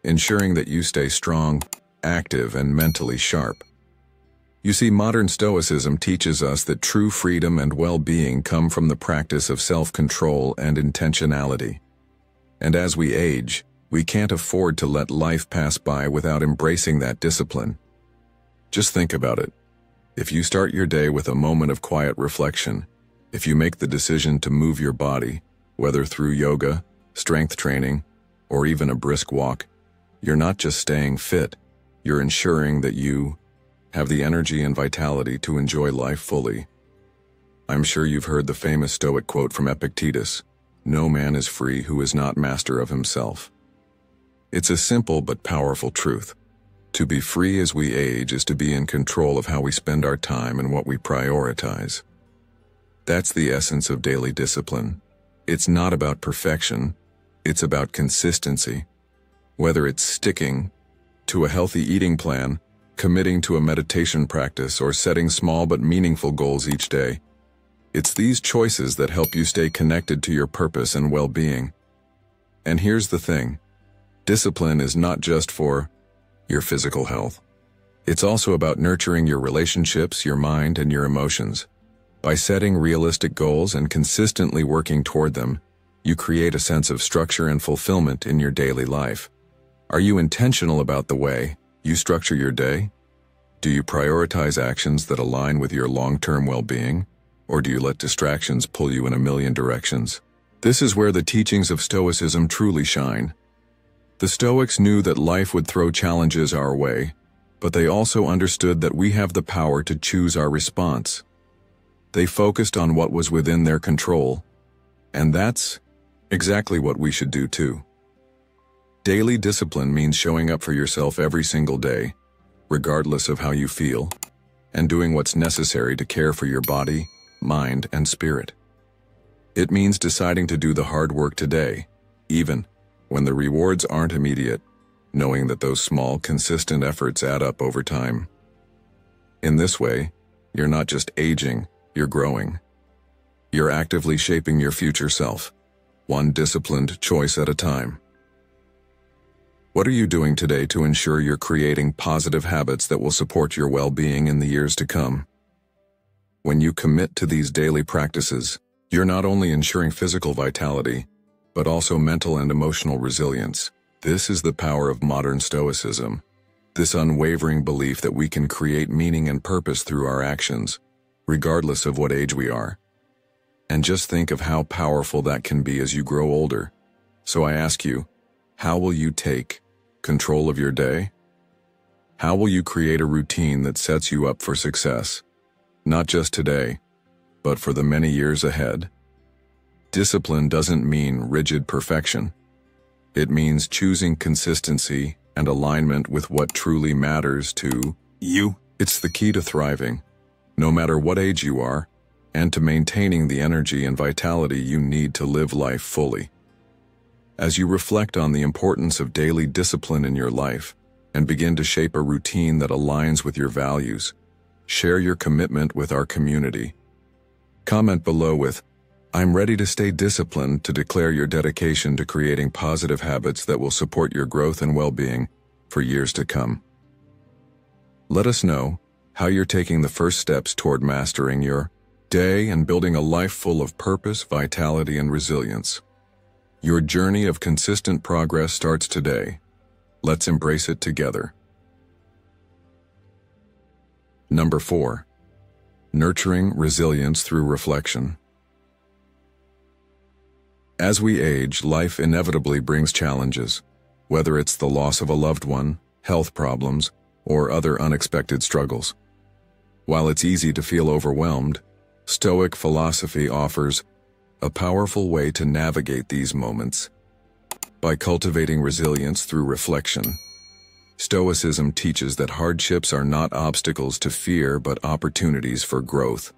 [SPEAKER 1] ensuring that you stay strong, active, and mentally sharp. You see, modern Stoicism teaches us that true freedom and well-being come from the practice of self-control and intentionality. And as we age, we can't afford to let life pass by without embracing that discipline. Just think about it. If you start your day with a moment of quiet reflection, if you make the decision to move your body, whether through yoga, strength training, or even a brisk walk, you're not just staying fit, you're ensuring that you have the energy and vitality to enjoy life fully. I'm sure you've heard the famous Stoic quote from Epictetus, "No man is free who is not master of himself." It's a simple but powerful truth. To be free as we age is to be in control of how we spend our time and what we prioritize. That's the essence of daily discipline. It's not about perfection, it's about consistency. Whether it's sticking to a healthy eating plan, committing to a meditation practice, or setting small but meaningful goals each day, it's these choices that help you stay connected to your purpose and well-being. And here's the thing, discipline is not just for your physical health. It's also about nurturing your relationships, your mind, and your emotions. By setting realistic goals and consistently working toward them, you create a sense of structure and fulfillment in your daily life. Are you intentional about the way you structure your day? Do you prioritize actions that align with your long-term well-being, or do you let distractions pull you in a million directions? This is where the teachings of Stoicism truly shine. The Stoics knew that life would throw challenges our way, but they also understood that we have the power to choose our response. They focused on what was within their control, and that's exactly what we should do too. Daily discipline means showing up for yourself every single day, regardless of how you feel, and doing what's necessary to care for your body, mind, and spirit. It means deciding to do the hard work today, even when the rewards aren't immediate, knowing that those small, consistent efforts add up over time. In this way, you're not just aging, you're growing. You're actively shaping your future self, one disciplined choice at a time. What are you doing today to ensure you're creating positive habits that will support your well-being in the years to come? When you commit to these daily practices, you're not only ensuring physical vitality, but also mental and emotional resilience. This is the power of modern Stoicism, this unwavering belief that we can create meaning and purpose through our actions, regardless of what age we are. And just think of how powerful that can be as you grow older. So I ask you, how will you take control of your day? How will you create a routine that sets you up for success, not just today, but for the many years ahead? Discipline doesn't mean rigid perfection. It means choosing consistency and alignment with what truly matters to you. It's the key to thriving, no matter what age you are, and to maintaining the energy and vitality you need to live life fully. As you reflect on the importance of daily discipline in your life and begin to shape a routine that aligns with your values, share your commitment with our community. Comment below with, "I'm ready to stay disciplined," to declare your dedication to creating positive habits that will support your growth and well-being for years to come. Let us know how you're taking the first steps toward mastering your day and building a life full of purpose, vitality, and resilience. Your journey of consistent progress starts today. Let's embrace it together. Number 4. Nurturing resilience through reflection. As we age, life inevitably brings challenges, whether it's the loss of a loved one, health problems, or other unexpected struggles. While it's easy to feel overwhelmed, Stoic philosophy offers a powerful way to navigate these moments. By cultivating resilience through reflection, Stoicism teaches that hardships are not obstacles to fear but opportunities for growth.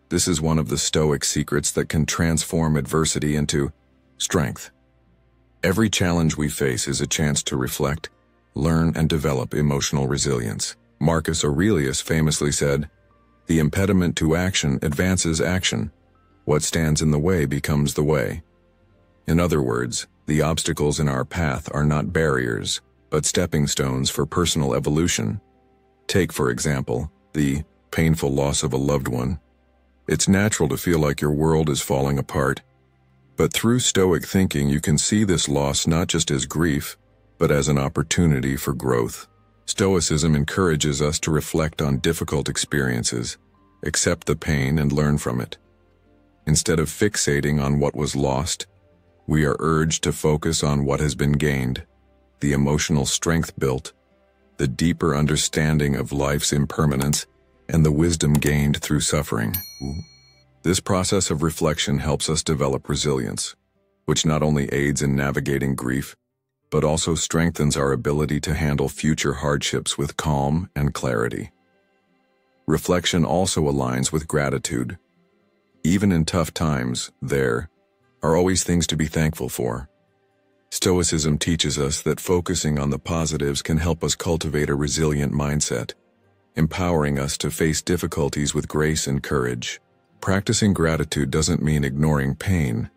[SPEAKER 1] This is one of the Stoic secrets that can transform adversity into strength. Every challenge we face is a chance to reflect, learn, and develop emotional resilience. Marcus Aurelius famously said, "The impediment to action advances action. What stands in the way becomes the way." In other words, the obstacles in our path are not barriers, but stepping stones for personal evolution. Take, for example, the painful loss of a loved one. It's natural to feel like your world is falling apart. But through Stoic thinking, you can see this loss not just as grief, but as an opportunity for growth. Stoicism encourages us to reflect on difficult experiences, accept the pain, and learn from it. Instead of fixating on what was lost, we are urged to focus on what has been gained, the emotional strength built, the deeper understanding of life's impermanence, and the wisdom gained through suffering. This process of reflection helps us develop resilience, which not only aids in navigating grief, but also strengthens our ability to handle future hardships with calm and clarity. Reflection also aligns with gratitude. Even in tough times, there are always things to be thankful for. Stoicism teaches us that focusing on the positives can help us cultivate a resilient mindset, empowering us to face difficulties with grace and courage. Practicing gratitude doesn't mean ignoring pain.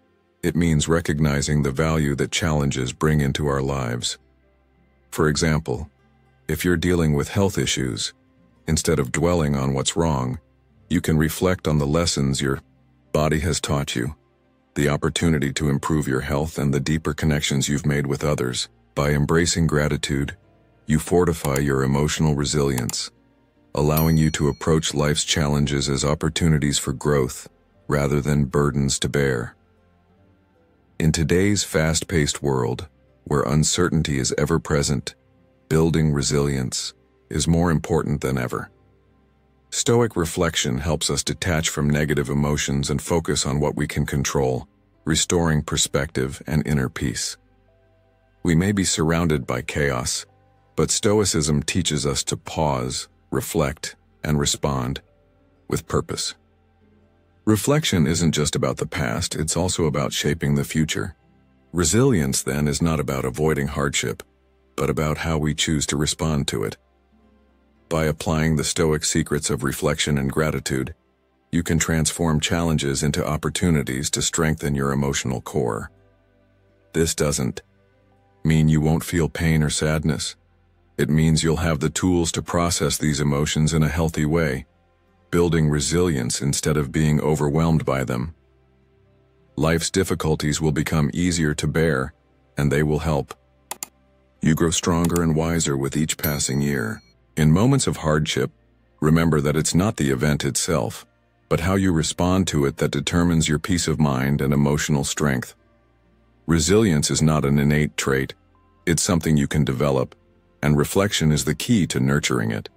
[SPEAKER 1] It means recognizing the value that challenges bring into our lives. For example, if you're dealing with health issues, instead of dwelling on what's wrong, you can reflect on the lessons your body has taught you, the opportunity to improve your health, and the deeper connections you've made with others. By embracing gratitude, you fortify your emotional resilience, allowing you to approach life's challenges as opportunities for growth rather than burdens to bear. In today's fast-paced world, where uncertainty is ever present, building resilience is more important than ever. Stoic reflection helps us detach from negative emotions and focus on what we can control, restoring perspective and inner peace. We may be surrounded by chaos, but Stoicism teaches us to pause, reflect, and respond with purpose. Reflection isn't just about the past, it's also about shaping the future. Resilience, then, is not about avoiding hardship, but about how we choose to respond to it. By applying the Stoic secrets of reflection and gratitude, you can transform challenges into opportunities to strengthen your emotional core. This doesn't mean you won't feel pain or sadness. It means you'll have the tools to process these emotions in a healthy way, building resilience instead of being overwhelmed by them. Life's difficulties will become easier to bear, and they will help you grow stronger and wiser with each passing year. In moments of hardship, remember that it's not the event itself, but how you respond to it that determines your peace of mind and emotional strength. Resilience is not an innate trait, it's something you can develop, and reflection is the key to nurturing it.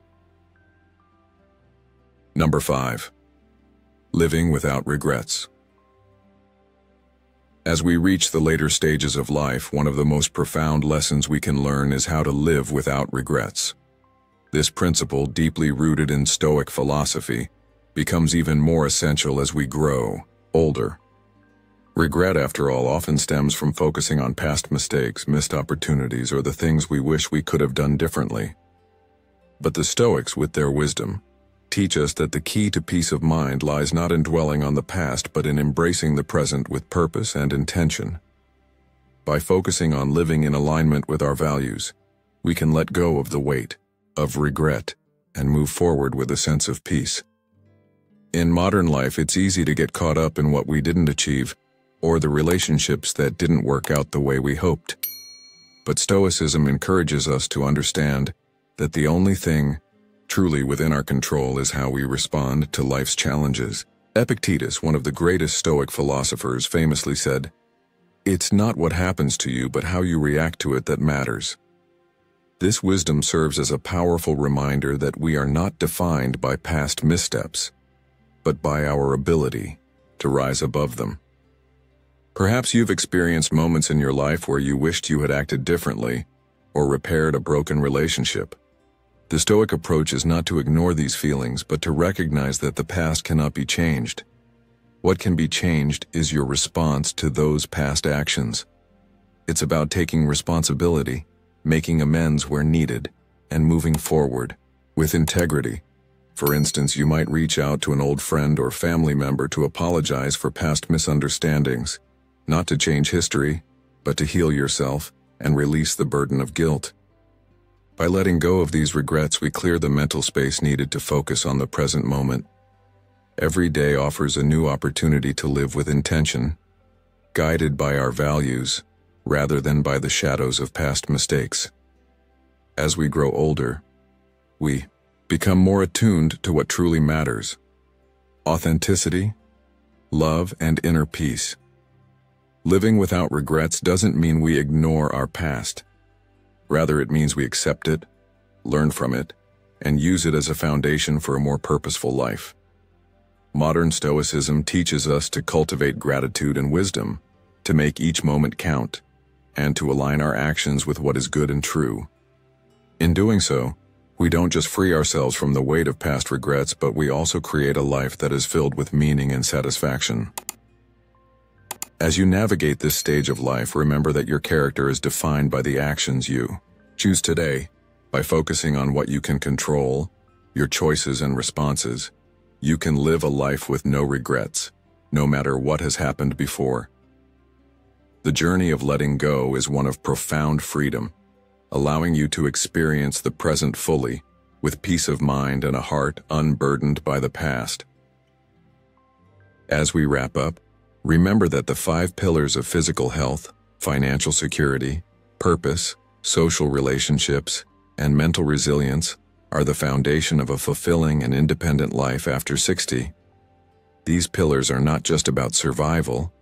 [SPEAKER 1] Number 5. Living without regrets. As we reach the later stages of life, one of the most profound lessons we can learn is how to live without regrets. This principle, deeply rooted in Stoic philosophy, becomes even more essential as we grow older. Regret, after all, often stems from focusing on past mistakes, missed opportunities, or the things we wish we could have done differently. But the Stoics, with their wisdom, teach us that the key to peace of mind lies not in dwelling on the past, but in embracing the present with purpose and intention. By focusing on living in alignment with our values, we can let go of the weight of regret and move forward with a sense of peace. In modern life, it's easy to get caught up in what we didn't achieve, or the relationships that didn't work out the way we hoped. But Stoicism encourages us to understand that the only thing truly within our control is how we respond to life's challenges. Epictetus, one of the greatest Stoic philosophers, famously said, "It's not what happens to you, but how you react to it that matters." This wisdom serves as a powerful reminder that we are not defined by past missteps, but by our ability to rise above them. Perhaps you've experienced moments in your life where you wished you had acted differently or repaired a broken relationship. The Stoic approach is not to ignore these feelings, but to recognize that the past cannot be changed. What can be changed is your response to those past actions. It's about taking responsibility, making amends where needed, and moving forward with integrity. For instance, you might reach out to an old friend or family member to apologize for past misunderstandings, not to change history, but to heal yourself and release the burden of guilt. By letting go of these regrets, we clear the mental space needed to focus on the present moment. Every day offers a new opportunity to live with intention, guided by our values, rather than by the shadows of past mistakes. As we grow older, we become more attuned to what truly matters: authenticity, love, and inner peace. Living without regrets doesn't mean we ignore our past. Rather, it means we accept it, learn from it, and use it as a foundation for a more purposeful life. Modern Stoicism teaches us to cultivate gratitude and wisdom, to make each moment count, and to align our actions with what is good and true. In doing so, we don't just free ourselves from the weight of past regrets, but we also create a life that is filled with meaning and satisfaction. As you navigate this stage of life, remember that your character is defined by the actions you choose today. By focusing on what you can control, your choices and responses, you can live a life with no regrets, no matter what has happened before. The journey of letting go is one of profound freedom, allowing you to experience the present fully, with peace of mind and a heart unburdened by the past. As we wrap up, remember that the 5 pillars of physical health, financial security, purpose, social relationships, and mental resilience are the foundation of a fulfilling and independent life after 60. These pillars are not just about survival,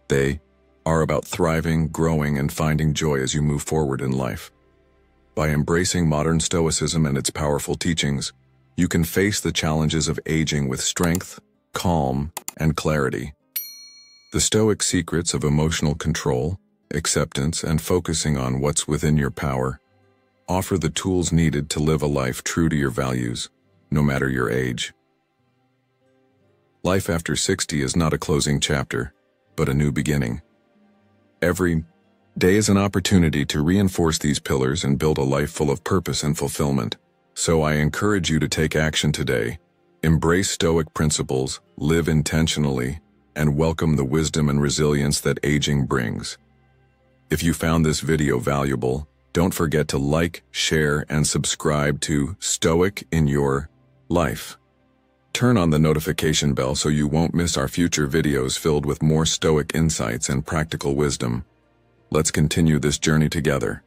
[SPEAKER 1] they are about thriving, growing, and finding joy as you move forward in life. By embracing modern Stoicism and its powerful teachings, you can face the challenges of aging with strength, calm, and clarity. The Stoic secrets of emotional control, acceptance, and focusing on what's within your power offer the tools needed to live a life true to your values, no matter your age. Life after 60 is not a closing chapter, but a new beginning. Every day is an opportunity to reinforce these pillars and build a life full of purpose and fulfillment. So I encourage you to take action today, embrace Stoic principles, live intentionally, and welcome the wisdom and resilience that aging brings. If you found this video valuable, don't forget to like, share, and subscribe to Stoic in Your Life. Turn on the notification bell so you won't miss our future videos filled with more Stoic insights and practical wisdom. Let's continue this journey together.